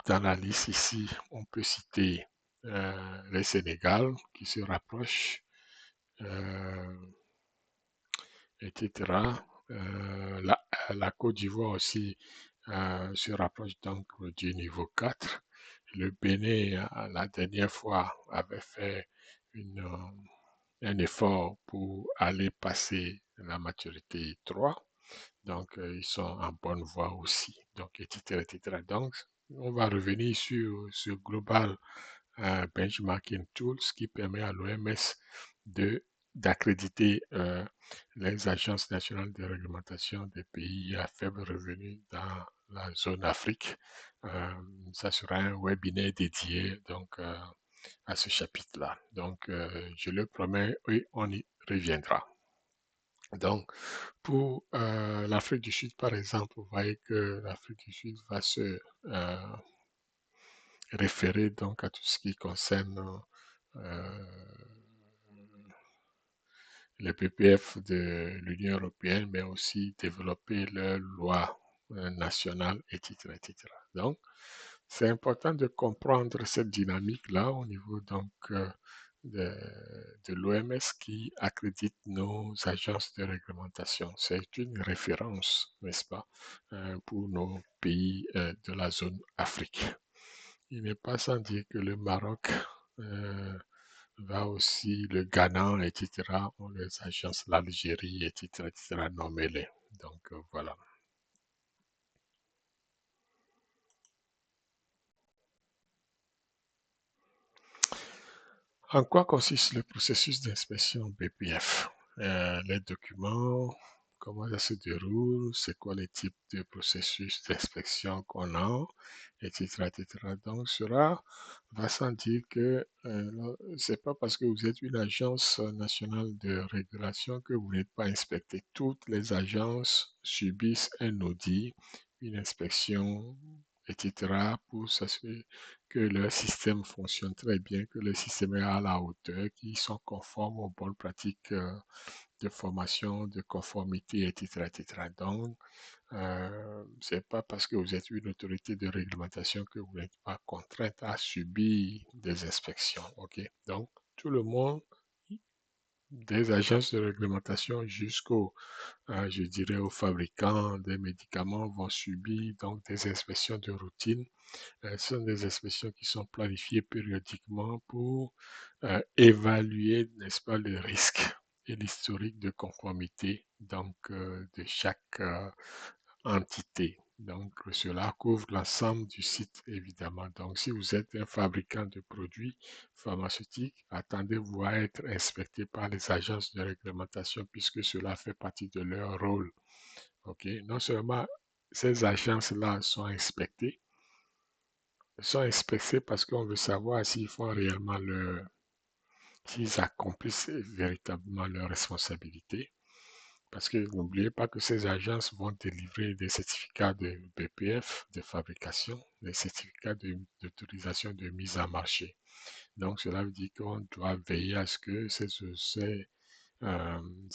dans la liste ici, on peut citer le Sénégal qui se rapproche, euh, etc. La Côte d'Ivoire aussi se rapproche donc du niveau 4. Le Bénin, la dernière fois, avait fait un effort pour aller passer la maturité 3. Donc, ils sont en bonne voie aussi. Donc, etc., etc. Donc, on va revenir sur ce global benchmarking tools qui permet à l'OMS de d'accréditer les agences nationales de réglementation des pays à faible revenu dans la zone Afrique. Ça sera un webinaire dédié donc à ce chapitre-là. Donc, je le promets, oui, on y reviendra. Donc, pour l'Afrique du Sud, par exemple, vous voyez que l'Afrique du Sud va se référer donc à tout ce qui concerne les PPF de l'Union européenne, mais aussi développer leurs lois nationales, etc., etc. Donc, c'est important de comprendre cette dynamique-là au niveau donc de, de l'OMS qui accrédite nos agences de réglementation. C'est une référence, n'est-ce pas, pour nos pays de la zone Afrique. Il n'est pas sans dire que le Maroc va aussi, le Ghana, etc., ont les agences, l'Algérie, etc., etc., nommez-les. Donc voilà. En quoi consiste le processus d'inspection BPF? Les documents, comment ça se déroule, c'est quoi les types de processus d'inspection qu'on a, etc., etc. Donc, cela va sans dire que c'est pas parce que vous êtes une agence nationale de régulation que vous n'êtes pas inspecté. Toutes les agences subissent un audit, une inspection, etc., pour s'assurer que leur système fonctionne très bien, que le système est à la hauteur, qu'ils sont conformes aux bonnes pratiques de formation, de conformité, etc., etc. Donc, c'est pas parce que vous êtes une autorité de réglementation que vous n'êtes pas contrainte à subir des inspections. OK? Donc, tout le monde, des agences de réglementation jusqu'au, je dirais, aux fabricants des médicaments vont subir donc des inspections de routine. Ce sont des inspections qui sont planifiées périodiquement pour évaluer, n'est-ce pas, le risque et l'historique de conformité donc, de chaque entité. Donc, cela couvre l'ensemble du site, évidemment. Donc, si vous êtes un fabricant de produits pharmaceutiques, attendez-vous à être inspecté par les agences de réglementation puisque cela fait partie de leur rôle. OK? Non seulement ces agences-là sont inspectées parce qu'on veut savoir s'ils font réellement s'ils accomplissent véritablement leurs responsabilités. Parce que n'oubliez pas que ces agences vont délivrer des certificats de BPF de fabrication, des certificats d'autorisation de mise en marché. Donc, cela veut dire qu'on doit veiller à ce que ces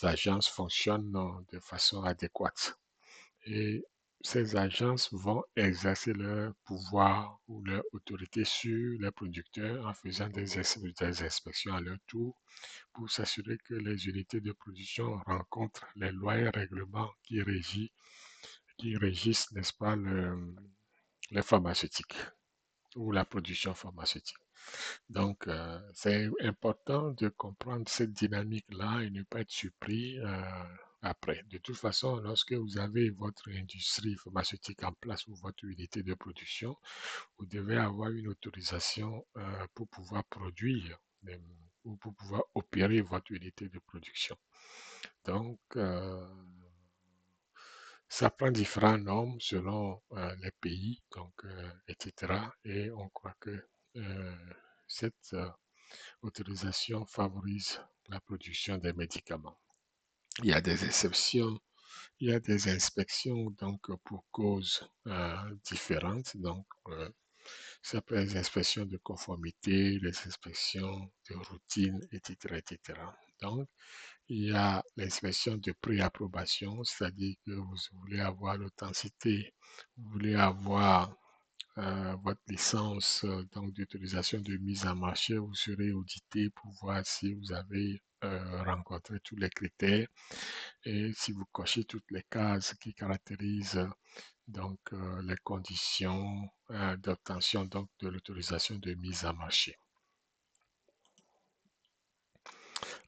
agences fonctionnent de façon adéquate. Et ces agences vont exercer leur pouvoir ou leur autorité sur les producteurs en faisant des inspections à leur tour pour s'assurer que les unités de production rencontrent les lois et règlements qui régissent, n'est-ce pas, les pharmaceutiques ou la production pharmaceutique. Donc, c'est important de comprendre cette dynamique-là et ne pas être surpris après. De toute façon, lorsque vous avez votre industrie pharmaceutique en place ou votre unité de production, vous devez avoir une autorisation pour pouvoir produire ou pour pouvoir opérer votre unité de production. Donc, ça prend différentes normes selon les pays, donc, etc. Et on croit que euh, cette autorisation favorise la production des médicaments. Il y a des exceptions, il y a des inspections donc pour causes différentes. Donc, ça peut être les inspections de conformité, les inspections de routine, etc., etc. Donc, il y a l'inspection de pré-approbation, c'est-à-dire que vous voulez avoir l'authenticité, vous voulez avoir votre licence donc d'utilisation de mise en marché, vous serez audité pour voir si vous avez rencontré tous les critères et si vous cochez toutes les cases qui caractérisent donc les conditions d'obtention donc de l'autorisation de mise en marché.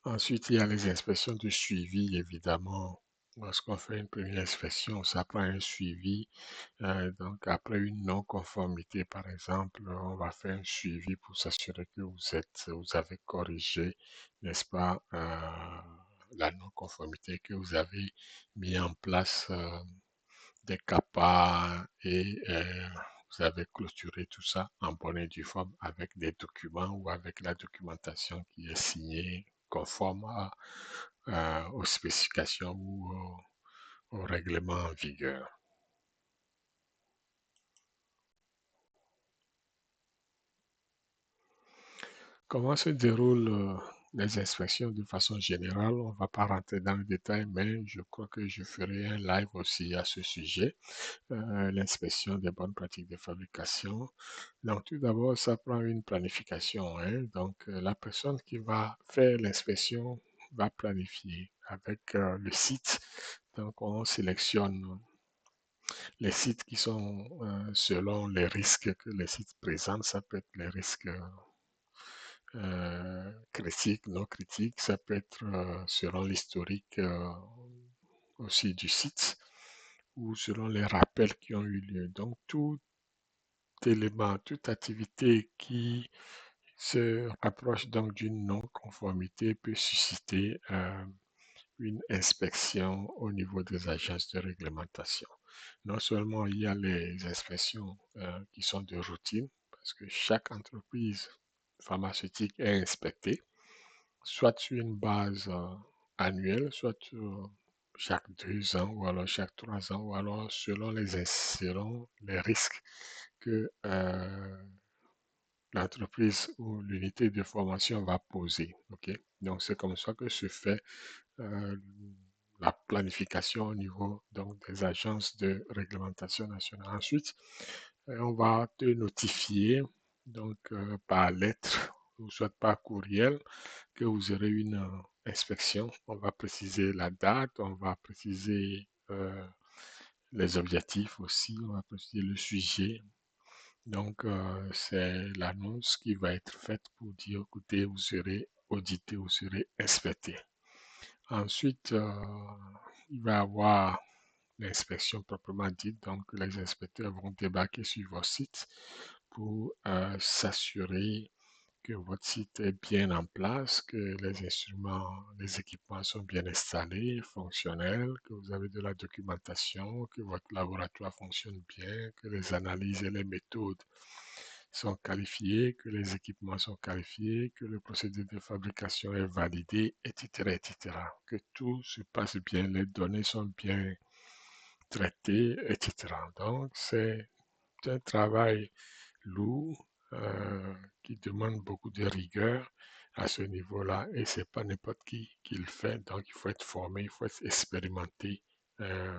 Ensuite, il y a les inspections de suivi, évidemment. Lorsqu'on fait une première inspection, ça prend un suivi. Donc, après une non-conformité, par exemple, on va faire un suivi pour s'assurer que vous avez corrigé, n'est-ce pas, la non-conformité, que vous avez mis en place des CAPA et vous avez clôturé tout ça en bonne et due forme avec des documents ou avec la documentation qui est signée conforme aux spécifications ou au règlement en vigueur. Comment se déroulent les inspections de façon générale? On ne va pas rentrer dans le détail, mais je crois que je ferai un live aussi à ce sujet, l'inspection des bonnes pratiques de fabrication. Donc, tout d'abord, ça prend une planification, hein. Donc, la personne qui va faire l'inspection va planifier avec le site. Donc, on sélectionne les sites qui sont selon les risques que les sites présentent. Ça peut être les risques critiques, non critiques. Ça peut être selon l'historique aussi du site ou selon les rappels qui ont eu lieu. Donc, tout élément, toute activité qui se rapproche donc d'une non-conformité peut susciter une inspection au niveau des agences de réglementation. Non seulement il y a les inspections qui sont de routine, parce que chaque entreprise pharmaceutique est inspectée, soit sur une base annuelle, soit chaque 2 ans, ou alors chaque 3 ans, ou alors selon les risques que l'entreprise ou l'unité de formation va poser. Ok. Donc, c'est comme ça que se fait euh, la planification au niveau donc, des agences de réglementation nationale. Ensuite, on va te notifier donc, par lettre ou soit par courriel que vous aurez une inspection. On va préciser la date, on va préciser les objectifs aussi, on va préciser le sujet. Donc, c'est l'annonce qui va être faite pour dire, écoutez, vous serez audité, vous serez inspecté. Ensuite, il va y avoir l'inspection proprement dite. Donc, les inspecteurs vont débarquer sur votre site pour s'assurer que votre site est bien en place, que les instruments, les équipements sont bien installés, fonctionnels, que vous avez de la documentation, que votre laboratoire fonctionne bien, que les analyses et les méthodes sont qualifiées, que les équipements sont qualifiés, que le procédé de fabrication est validé, etc., etc. Que tout se passe bien, les données sont bien traitées, etc. Donc, c'est un travail lourd qui demande beaucoup de rigueur à ce niveau-là et c'est pas n'importe qui le fait. Donc, il faut être formé, il faut être expérimenté euh,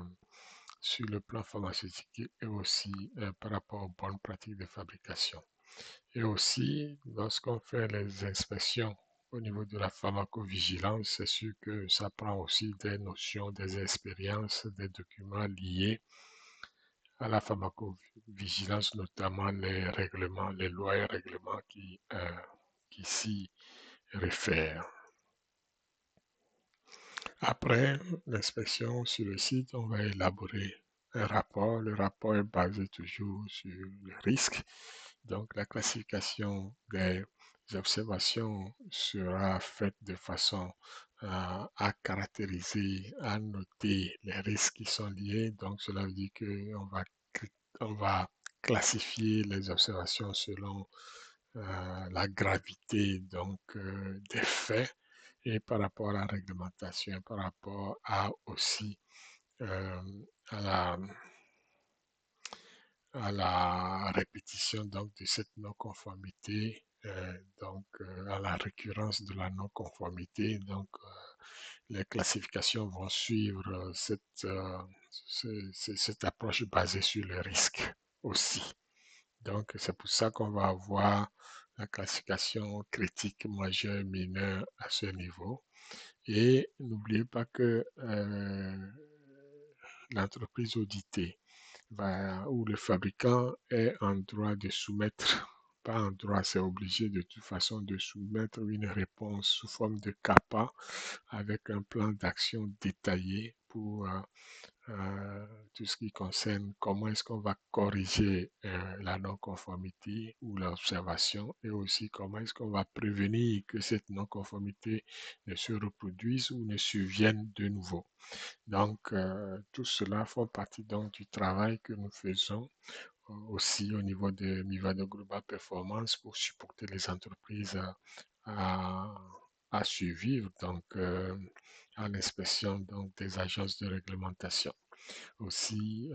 sur le plan pharmaceutique et aussi par rapport aux bonnes pratiques de fabrication. Et aussi, lorsqu'on fait les inspections au niveau de la pharmacovigilance, c'est sûr que ça prend aussi des notions, des expériences, des documents liés à la pharmacovigilance, notamment les règlements, les lois et règlements qui s'y réfèrent. Après l'inspection sur le site, on va élaborer un rapport. Le rapport est basé toujours sur le risque. Donc, la classification des observations sera faite de façon à caractériser, à noter les risques qui sont liés. Donc, cela veut dire on va classifier les observations selon la gravité donc, des faits et par rapport à la réglementation, par rapport à aussi euh, à la à la répétition donc, de cette non-conformité, à la récurrence de la non-conformité. Donc, les classifications vont suivre cette approche basée sur le risque aussi. Donc, c'est pour ça qu'on va avoir la classification critique majeure, mineure à ce niveau. Et n'oubliez pas que l'entreprise auditée où le fabricant est en droit de soumettre, pas en droit, c'est obligé de toute façon de soumettre une réponse sous forme de CAPA avec un plan d'action détaillé pour tout ce qui concerne comment est-ce qu'on va corriger la non-conformité ou l'observation et aussi comment est-ce qu'on va prévenir que cette non-conformité ne se reproduise ou ne survienne de nouveau. Donc, tout cela fait partie donc du travail que nous faisons aussi au niveau de Mivado Global Performance pour supporter les entreprises à, à survivre donc, à l'inspection donc, des agences de réglementation. Aussi,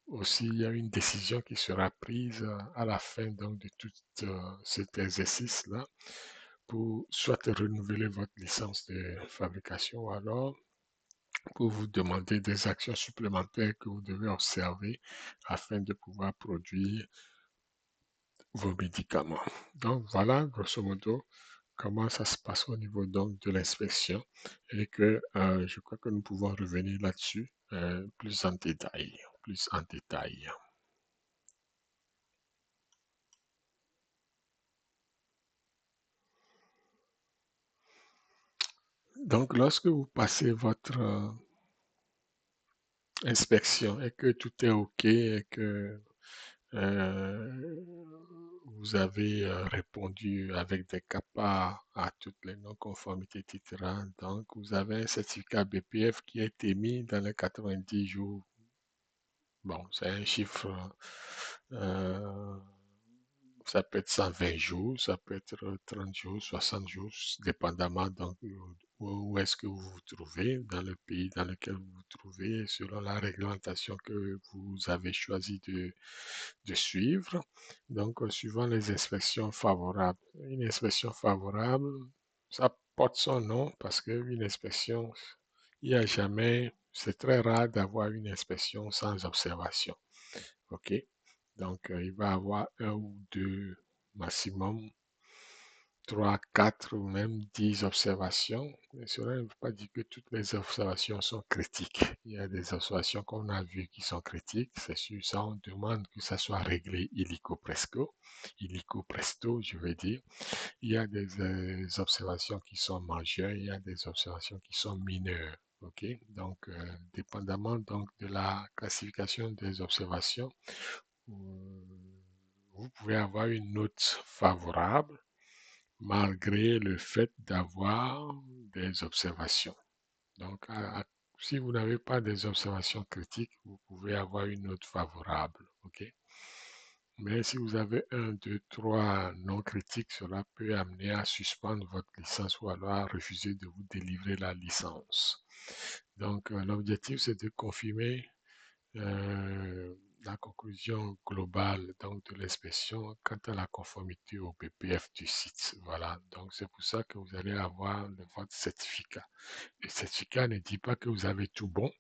aussi, il y a une décision qui sera prise à la fin donc, de tout cet exercice-là pour soit renouveler votre licence de fabrication ou alors pour vous demander des actions supplémentaires que vous devez observer afin de pouvoir produire vos médicaments. Donc voilà, grosso modo, comment ça se passe au niveau donc de l'inspection et que je crois que nous pouvons revenir là-dessus plus en détail, plus en détail. Donc lorsque vous passez votre inspection et que tout est OK et que vous avez répondu avec des CAPA à toutes les non-conformités, etc. Donc, vous avez un certificat BPF qui est émis dans les 90 jours. Bon, c'est un chiffre, euh, ça peut être 120 jours, ça peut être 30 jours, 60 jours, dépendamment donc où est-ce que vous vous trouvez, dans le pays dans lequel vous vous trouvez, selon la réglementation que vous avez choisi de suivre. Donc, suivant les inspections favorables. Une inspection favorable, ça porte son nom parce qu'une inspection, il n'y a jamais, c'est très rare d'avoir une inspection sans observation. OK? Donc, il va y avoir un ou deux maximum 3, 4 ou même 10 observations. Mais cela ne veut pas dire que toutes les observations sont critiques. Il y a des observations qu'on a vues qui sont critiques. C'est sûr, ça, on demande que ça soit réglé illico presto, je veux dire. Il y a des observations qui sont majeures, il y a des observations qui sont mineures. OK? Donc, dépendamment donc de la classification des observations, vous pouvez avoir une note favorable malgré le fait d'avoir des observations. Donc, si vous n'avez pas des observations critiques, vous pouvez avoir une note favorable. OK? Mais si vous avez un, deux, trois non critiques, cela peut amener à suspendre votre licence ou alors à refuser de vous délivrer la licence. Donc, l'objectif, c'est de confirmer euh, la conclusion globale donc, de l'inspection quant à la conformité au BPF du site. Voilà, donc c'est pour ça que vous allez avoir votre certificat. Le certificat ne dit pas que vous avez tout bon,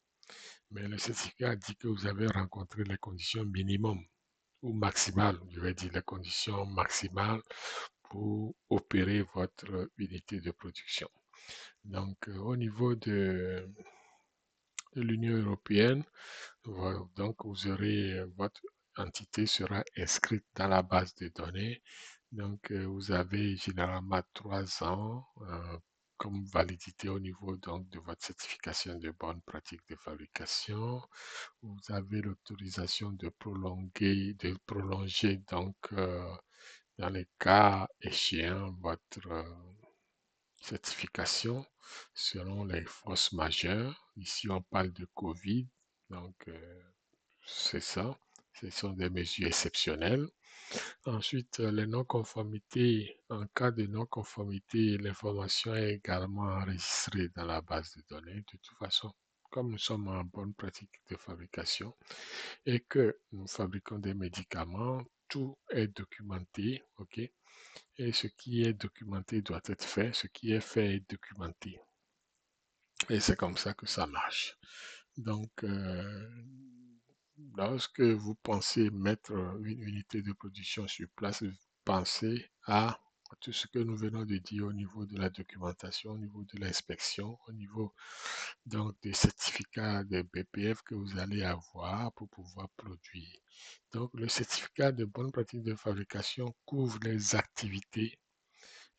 mais le certificat dit que vous avez rencontré les conditions minimum ou maximales, je vais dire les conditions maximales pour opérer votre unité de production. Donc, au niveau de l'Union européenne, voilà, donc vous aurez, votre entité sera inscrite dans la base de données. Donc, vous avez généralement 3 ans comme validité au niveau donc, de votre certification de bonne pratique de fabrication. Vous avez l'autorisation de prolonger donc dans les cas échéants votre certification selon les forces majeures. Ici, on parle de COVID, donc c'est ça. Ce sont des mesures exceptionnelles. Ensuite, les non-conformités. En cas de non-conformité, l'information est également enregistrée dans la base de données. De toute façon, comme nous sommes en bonne pratique de fabrication et que nous fabriquons des médicaments, tout est documenté, ok? Et ce qui est documenté doit être fait, ce qui est fait est documenté. Et c'est comme ça que ça marche. Donc, lorsque vous pensez mettre une unité de production sur place, pensez à tout ce que nous venons de dire au niveau de la documentation, au niveau de l'inspection, au niveau donc des certificats de BPF que vous allez avoir pour pouvoir produire. Donc, le certificat de bonne pratique de fabrication couvre les activités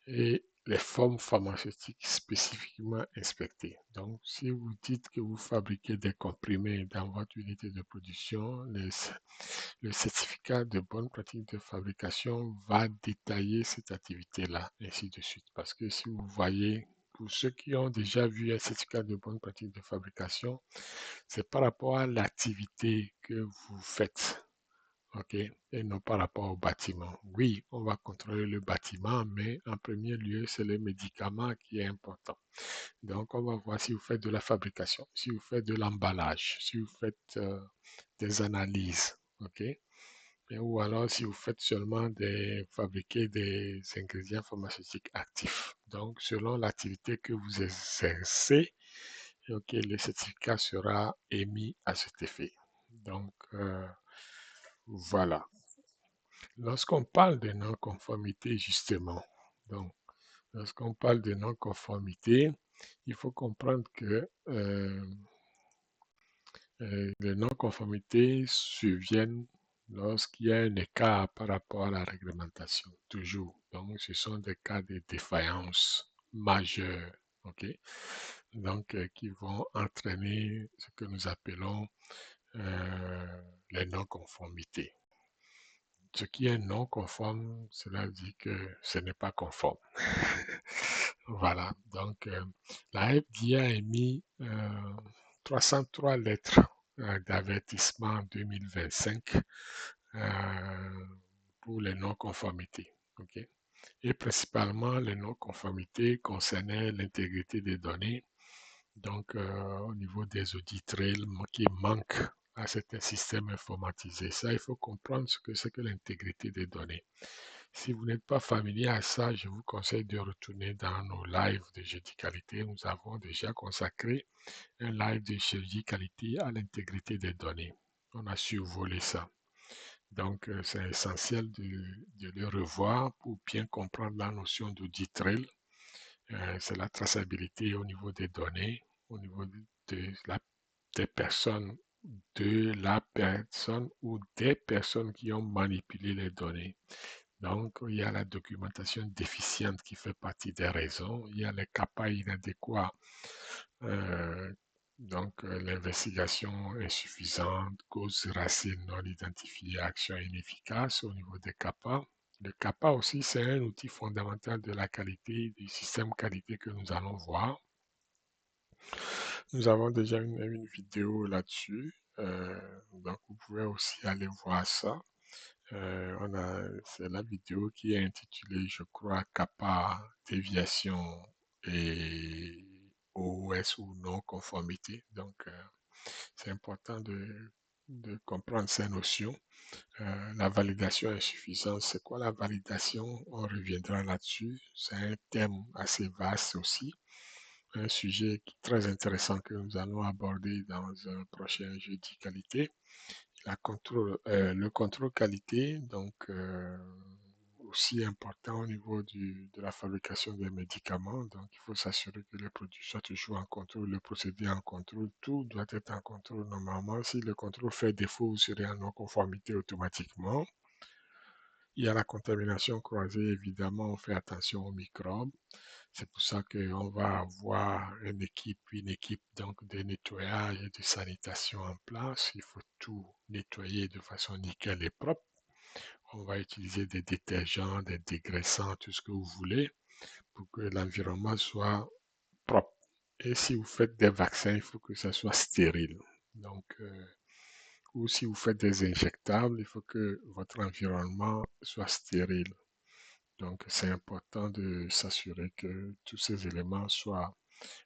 et les formes pharmaceutiques spécifiquement inspectées. Donc, si vous dites que vous fabriquez des comprimés dans votre unité de production, le certificat de bonne pratique de fabrication va détailler cette activité-là, ainsi de suite. Parce que si vous voyez, pour ceux qui ont déjà vu un certificat de bonne pratique de fabrication, c'est par rapport à l'activité que vous faites. OK, et non par rapport au bâtiment. Oui, on va contrôler le bâtiment, mais en premier lieu, c'est le médicament qui est important. Donc, on va voir si vous faites de la fabrication, si vous faites de l'emballage, si vous faites des analyses. OK, ou alors si vous faites seulement fabriquer des ingrédients pharmaceutiques actifs. Donc, selon l'activité que vous exercez, OK, le certificat sera émis à cet effet. Donc, voilà. Lorsqu'on parle de non-conformité, justement, donc, lorsqu'on parle de non-conformité, il faut comprendre que les non-conformités surviennent lorsqu'il y a un écart par rapport à la réglementation, toujours. Donc, ce sont des cas de défaillance majeure, ok? Donc, qui vont entraîner ce que nous appelons les non-conformités. Ce qui est non conforme, cela dit que ce n'est pas conforme. Voilà, donc la FDA a émis 303 lettres d'avertissement en 2025 euh, pour les non-conformités. Ok. Et principalement, les non-conformités concernaient l'intégrité des données, donc au niveau des audits trails qui manquent à certains systèmes informatisés. Ça, il faut comprendre ce que c'est que l'intégrité des données. Si vous n'êtes pas familier à ça, je vous conseille de retourner dans nos lives de jeudi qualité. Nous avons déjà consacré un live de jeudi qualité à l'intégrité des données. On a survolé ça. Donc, c'est essentiel de le revoir pour bien comprendre la notion d'audit trail. C'est la traçabilité au niveau des données, au niveau des personnes, de la personne ou des personnes qui ont manipulé les données. Donc, il y a la documentation déficiente qui fait partie des raisons. Il y a les CAPA inadéquats. euh, L'investigation insuffisante, causes racines non identifiées, action inefficace au niveau des CAPA. Le CAPA aussi, c'est un outil fondamental de la qualité, du système qualité que nous allons voir. Nous avons déjà une vidéo là-dessus. Donc, vous pouvez aussi aller voir ça. C'est la vidéo qui est intitulée, je crois, CAPA, déviation et OS ou non-conformité. Donc, c'est important de comprendre ces notions. La validation insuffisante, c'est quoi la validation? On reviendra là-dessus. C'est un thème assez vaste aussi. Un sujet très intéressant que nous allons aborder dans un prochain jeudi qualité. Le contrôle qualité, donc aussi important au niveau de la fabrication des médicaments. Donc, il faut s'assurer que les produits soient toujours en contrôle, le procédé en contrôle, tout doit être en contrôle normalement. Si le contrôle fait défaut, vous serez en non-conformité automatiquement. Il y a la contamination croisée, évidemment, on fait attention aux microbes. C'est pour ça qu'on va avoir une équipe donc de nettoyage et de sanitation en place. Il faut tout nettoyer de façon nickel et propre. On va utiliser des détergents, des dégraissants, tout ce que vous voulez pour que l'environnement soit propre. Et si vous faites des vaccins, il faut que ça soit stérile. Donc, ou si vous faites des injectables, il faut que votre environnement soit stérile. Donc, c'est important de s'assurer que tous ces éléments soient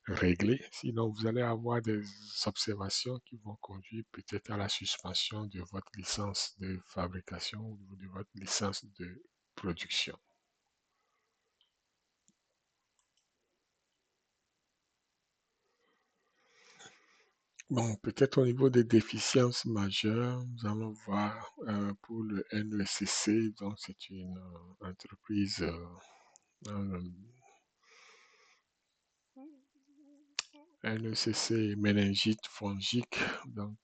réglés. Sinon, vous allez avoir des observations qui vont conduire peut-être à la suspension de votre licence de fabrication ou de votre licence de production. Bon, peut-être au niveau des déficiences majeures, nous allons voir pour le NECC, donc c'est une entreprise euh, NECC méningite fongique. Donc,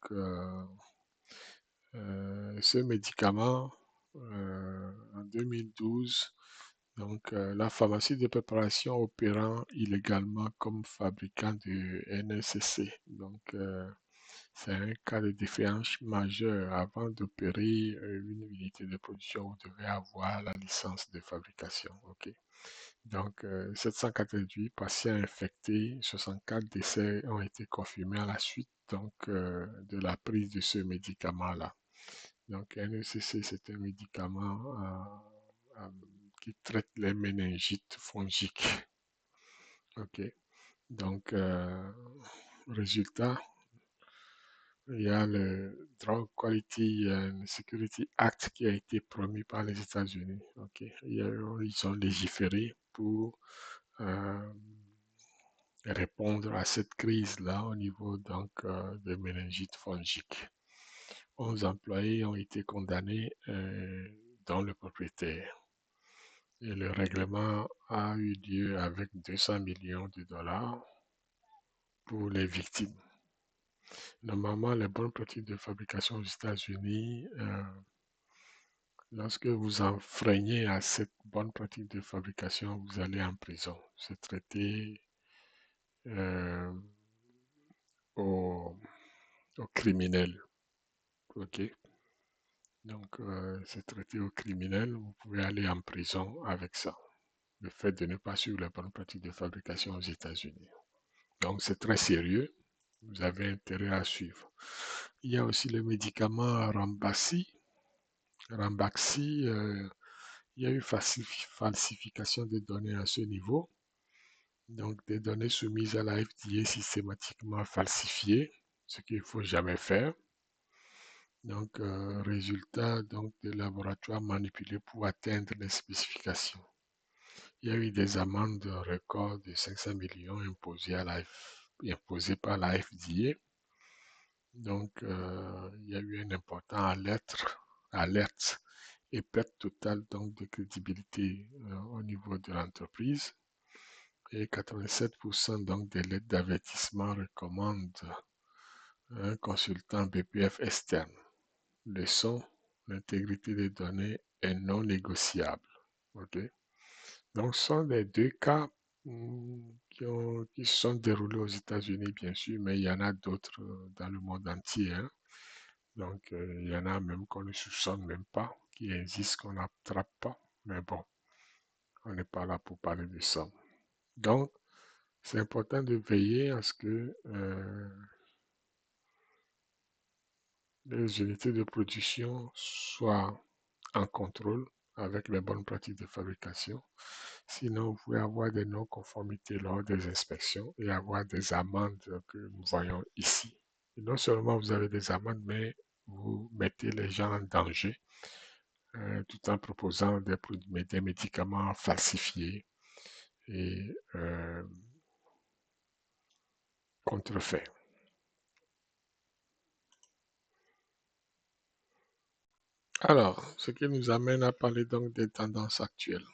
ce médicament, en 2012, donc la pharmacie de préparation opérant illégalement comme fabricant de NECC. Donc, c'est un cas de défaillance majeure. Avant d'opérer une unité de production, vous devez avoir la licence de fabrication. OK. Donc, 788 patients infectés, 64 décès ont été confirmés à la suite donc, de la prise de ce médicament-là. Donc, NECC, c'est un médicament qui traite les méningites fongiques. OK. Donc, résultat, il y a le Drug Quality and Security Act qui a été promu par les États-Unis. OK. Ils ont légiféré pour euh, répondre à cette crise-là au niveau donc des méningites fongiques. 11 employés ont été condamnés, dont le propriétaire. Et le règlement a eu lieu avec 200 millions de dollars pour les victimes. Normalement, les bonnes pratiques de fabrication aux États-Unis, lorsque vous enfreignez à cette bonne pratique de fabrication, vous allez en prison. C'est traité euh, au criminel. OK? Donc, c'est traité au criminel, vous pouvez aller en prison avec ça. Le fait de ne pas suivre les bonnes pratiques de fabrication aux États-Unis. Donc, c'est très sérieux. Vous avez intérêt à suivre. Il y a aussi le médicament Rambaxi. Rambaxi, il y a eu falsification des données à ce niveau. Donc, des données soumises à la FDA systématiquement falsifiées, ce qu'il ne faut jamais faire. Donc, résultat donc, des laboratoires manipulés pour atteindre les spécifications. Il y a eu des amendes records de 500 millions imposées par la FDA. Donc, il y a eu un important alerte et perte totale donc, de crédibilité au niveau de l'entreprise. Et 87% donc, des lettres d'avertissement recommandent un consultant BPF externe. Leçon, l'intégrité des données est non négociable. Okay? Donc, ce sont les deux cas qui se sont déroulés aux États-Unis, bien sûr, mais il y en a d'autres dans le monde entier. Hein. Donc, il y en a même qu'on ne soupçonne même pas, qui existent, qu'on n'attrape pas. Mais bon, on n'est pas là pour parler de ça. Donc, c'est important de veiller à ce que les unités de production soient en contrôle avec les bonnes pratiques de fabrication. Sinon, vous pouvez avoir des non-conformités lors des inspections et avoir des amendes que nous voyons ici. Et non seulement vous avez des amendes, mais vous mettez les gens en danger tout en proposant des médicaments falsifiés et contrefaits. Alors, ce qui nous amène à parler donc des tendances actuelles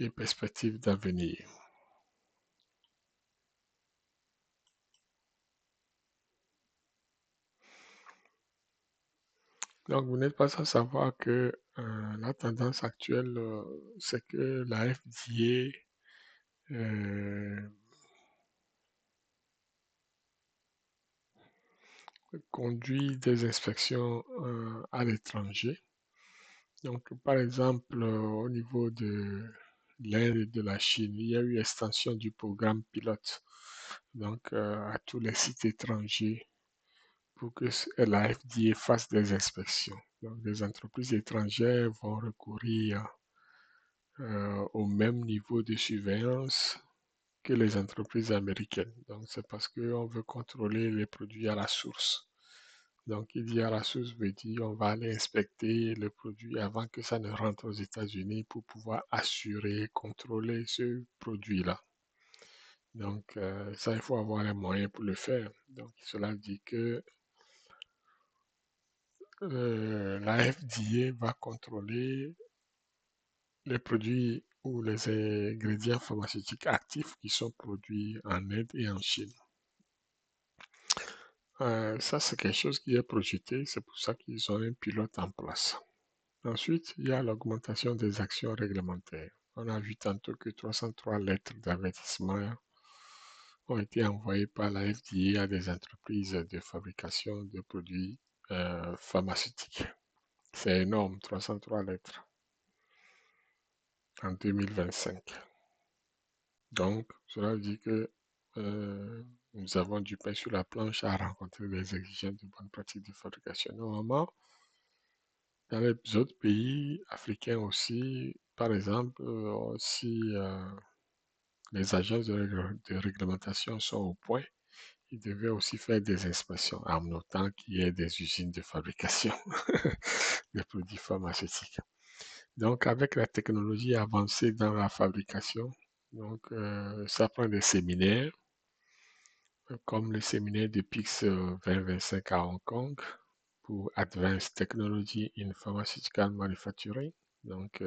et perspectives d'avenir. Donc, vous n'êtes pas sans savoir que la tendance actuelle, c'est que la FDA conduit des inspections à l'étranger. Donc, par exemple, au niveau de l'Inde et de la Chine, il y a eu extension du programme pilote donc, à tous les sites étrangers pour que la FDA fasse des inspections. Donc, les entreprises étrangères vont recourir au même niveau de surveillance que les entreprises américaines. Donc, c'est parce qu'on veut contrôler les produits à la source. Donc, il dit à la source veut dire on va aller inspecter le produit avant que ça ne rentre aux États-Unis pour pouvoir assurer, contrôler ce produit-là. Donc, ça, il faut avoir les moyens pour le faire. Donc, cela dit que la FDA va contrôler les produits ou les ingrédients pharmaceutiques actifs qui sont produits en Inde et en Chine. Ça, c'est quelque chose qui est projeté, c'est pour ça qu'ils ont un pilote en place. Ensuite, il y a l'augmentation des actions réglementaires. On a vu tantôt que 303 lettres d'avertissement ont été envoyées par la FDA à des entreprises de fabrication de produits pharmaceutiques. C'est énorme, 303 lettres en 2025. Donc, cela dit que nous avons du pain sur la planche à rencontrer les exigences de bonnes pratiques de fabrication. Normalement, dans les autres pays africains aussi, par exemple, si les agences de réglementation sont au point, ils devaient aussi faire des inspections en notant qu'il y ait des usines de fabrication de produits pharmaceutiques. Donc, avec la technologie avancée dans la fabrication, donc, ça prend des séminaires, comme le séminaire de PIX 2025 à Hong Kong pour Advanced Technology in Pharmaceutical Manufacturing. Donc,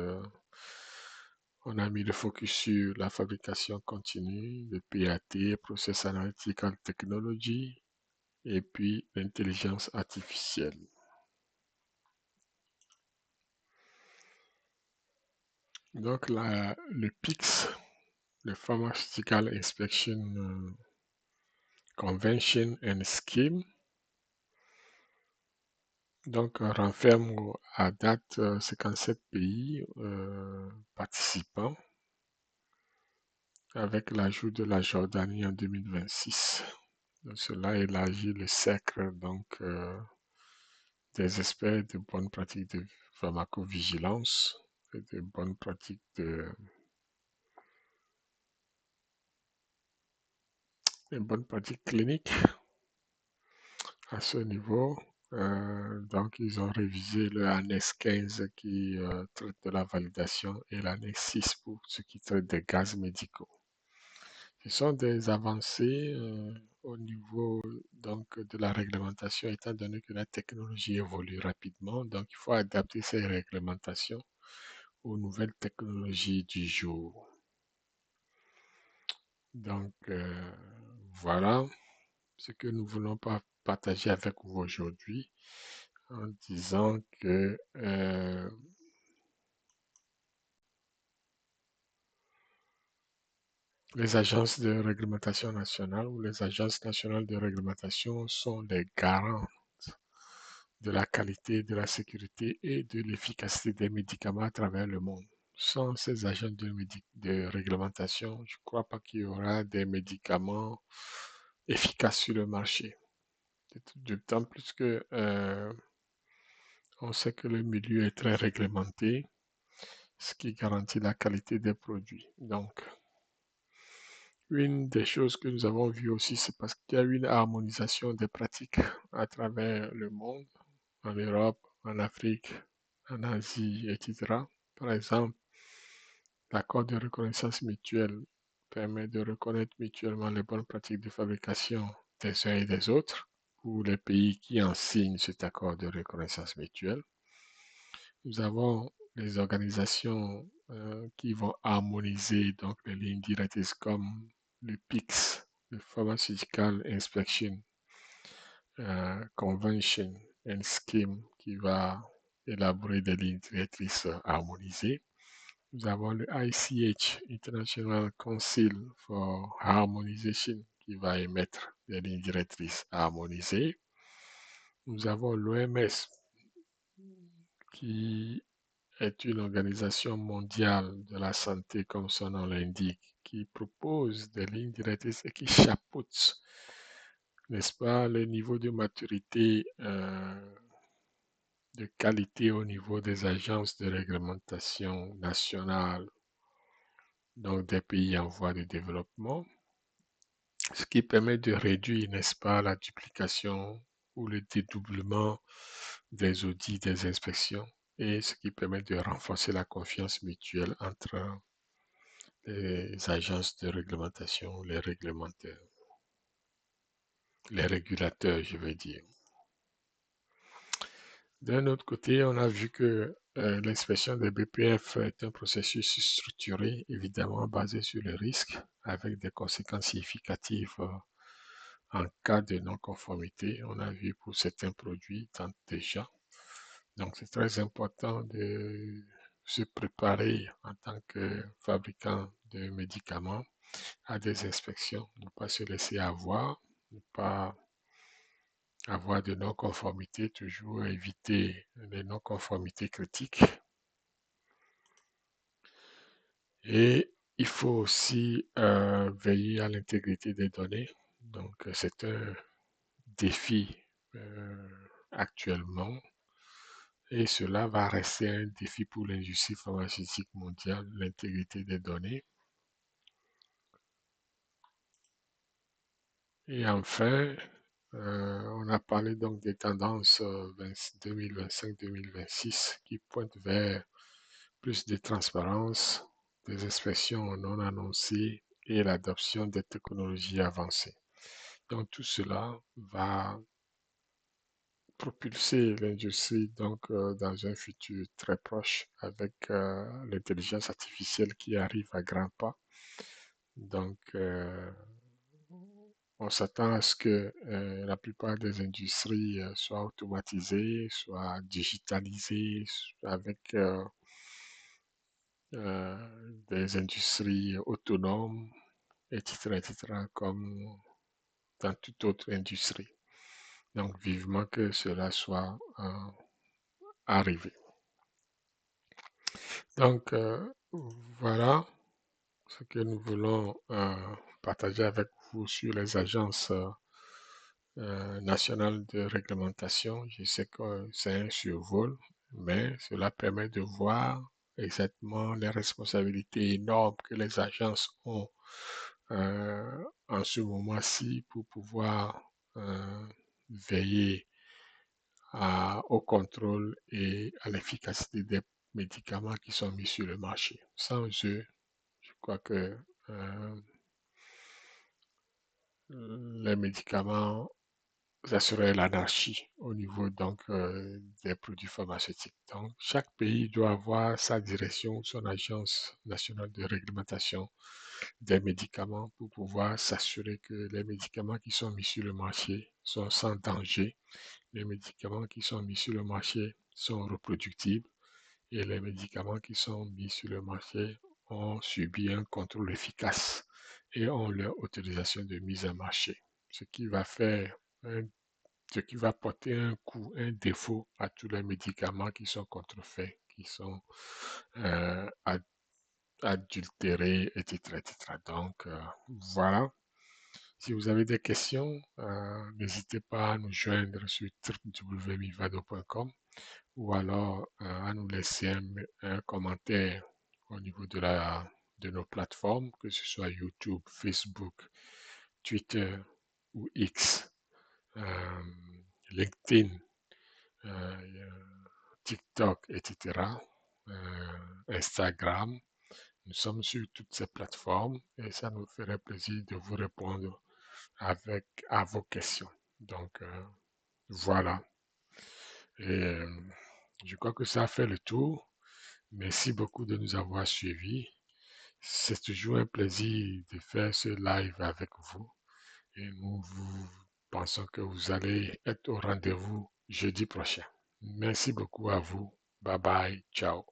on a mis le focus sur la fabrication continue, le PAT, Process Analytical Technology, et puis l'intelligence artificielle. Donc, le PIX, le Pharmaceutical Inspection Convention and Scheme, Donc, renferme à date 57 pays participants avec l'ajout de la Jordanie en 2026. Donc, cela élargit le cercle des experts de bonnes pratiques de pharmacovigilance et de bonnes pratiques cliniques à ce niveau. Donc, ils ont révisé le annexe 15 qui traite de la validation et l'annexe 6 pour ce qui traite des gaz médicaux. Ce sont des avancées au niveau de la réglementation, étant donné que la technologie évolue rapidement. Donc, il faut adapter ces réglementations aux nouvelles technologies du jour. Donc, voilà ce que nous voulons partager avec vous aujourd'hui en disant que les agences de réglementation nationale ou les agences nationales de réglementation sont les garants de la qualité, de la sécurité et de l'efficacité des médicaments à travers le monde. Sans ces agents de réglementation, je ne crois pas qu'il y aura des médicaments efficaces sur le marché. D'autant plus que on sait que le milieu est très réglementé, ce qui garantit la qualité des produits. Donc, une des choses que nous avons vues aussi, c'est parce qu'il y a une harmonisation des pratiques à travers le monde, en Europe, en Afrique, en Asie, etc. Par exemple, l'accord de reconnaissance mutuelle permet de reconnaître mutuellement les bonnes pratiques de fabrication des uns et des autres pour les pays qui en signent cet accord de reconnaissance mutuelle. Nous avons les organisations qui vont harmoniser donc les lignes directrices comme le PICS, le Pharmaceutical Inspection Convention and Scheme, qui va élaborer des lignes directrices harmonisées. Nous avons le ICH, International Council for Harmonization, qui va émettre des lignes directrices harmonisées. Nous avons l'OMS, qui est une organisation mondiale de la santé, comme son nom l'indique, qui propose des lignes directrices et qui chapeaute, n'est-ce pas, le niveau de maturité de qualité au niveau des agences de réglementation nationale, donc des pays en voie de développement, ce qui permet de réduire, n'est-ce pas, la duplication ou le dédoublement des audits, des inspections, et ce qui permet de renforcer la confiance mutuelle entre les agences de réglementation, les réglementaires, les régulateurs, je veux dire. D'un autre côté, on a vu que l'inspection des BPF est un processus structuré, évidemment basé sur le risque, avec des conséquences significatives en cas de non-conformité. On a vu pour certains produits déjà. Donc, c'est très important de se préparer en tant que fabricant de médicaments à des inspections, ne pas se laisser avoir, ne pas avoir de non-conformité, toujours éviter les non-conformités critiques. Et il faut aussi veiller à l'intégrité des données. Donc, c'est un défi actuellement et cela va rester un défi pour l'industrie pharmaceutique mondiale, l'intégrité des données. Et enfin, on a parlé donc des tendances 2025-2026 qui pointent vers plus de transparence, des expressions non annoncées et l'adoption des technologies avancées. Donc tout cela va propulser l'industrie dans un futur très proche avec l'intelligence artificielle qui arrive à grands pas. Donc on s'attend à ce que la plupart des industries soient automatisées, soient digitalisées avec des industries autonomes, etc., etc., comme dans toute autre industrie. Donc, vivement que cela soit arrivé. Donc, voilà ce que nous voulons partager avec vous sur les agences nationales de réglementation. Je sais que c'est un survol, mais cela permet de voir exactement les responsabilités énormes que les agences ont en ce moment-ci pour pouvoir veiller au contrôle et à l'efficacité des médicaments qui sont mis sur le marché. Sans eux, je crois que les médicaments, ça serait l'anarchie au niveau donc des produits pharmaceutiques. Donc, chaque pays doit avoir sa direction, son agence nationale de réglementation des médicaments pour pouvoir s'assurer que les médicaments qui sont mis sur le marché sont sans danger, les médicaments qui sont mis sur le marché sont reproductibles et les médicaments qui sont mis sur le marché ont subi un contrôle efficace et ont leur autorisation de mise en marché, ce qui va faire ce qui va porter un coup, un défaut à tous les médicaments qui sont contrefaits, qui sont euh, adultérés, etc., etc. Donc, voilà. Si vous avez des questions, n'hésitez pas à nous joindre sur www.mivado.com ou alors à nous laisser un commentaire au niveau de nos plateformes, que ce soit YouTube, Facebook, Twitter ou X, euh, LinkedIn, euh, TikTok, etc., Instagram. Nous sommes sur toutes ces plateformes et ça nous ferait plaisir de vous répondre à vos questions. Donc, voilà. Et je crois que ça a fait le tour. Merci beaucoup de nous avoir suivis. C'est toujours un plaisir de faire ce live avec vous. Et vous pensons que vous allez être au rendez-vous jeudi prochain. Merci beaucoup à vous. Bye bye. Ciao.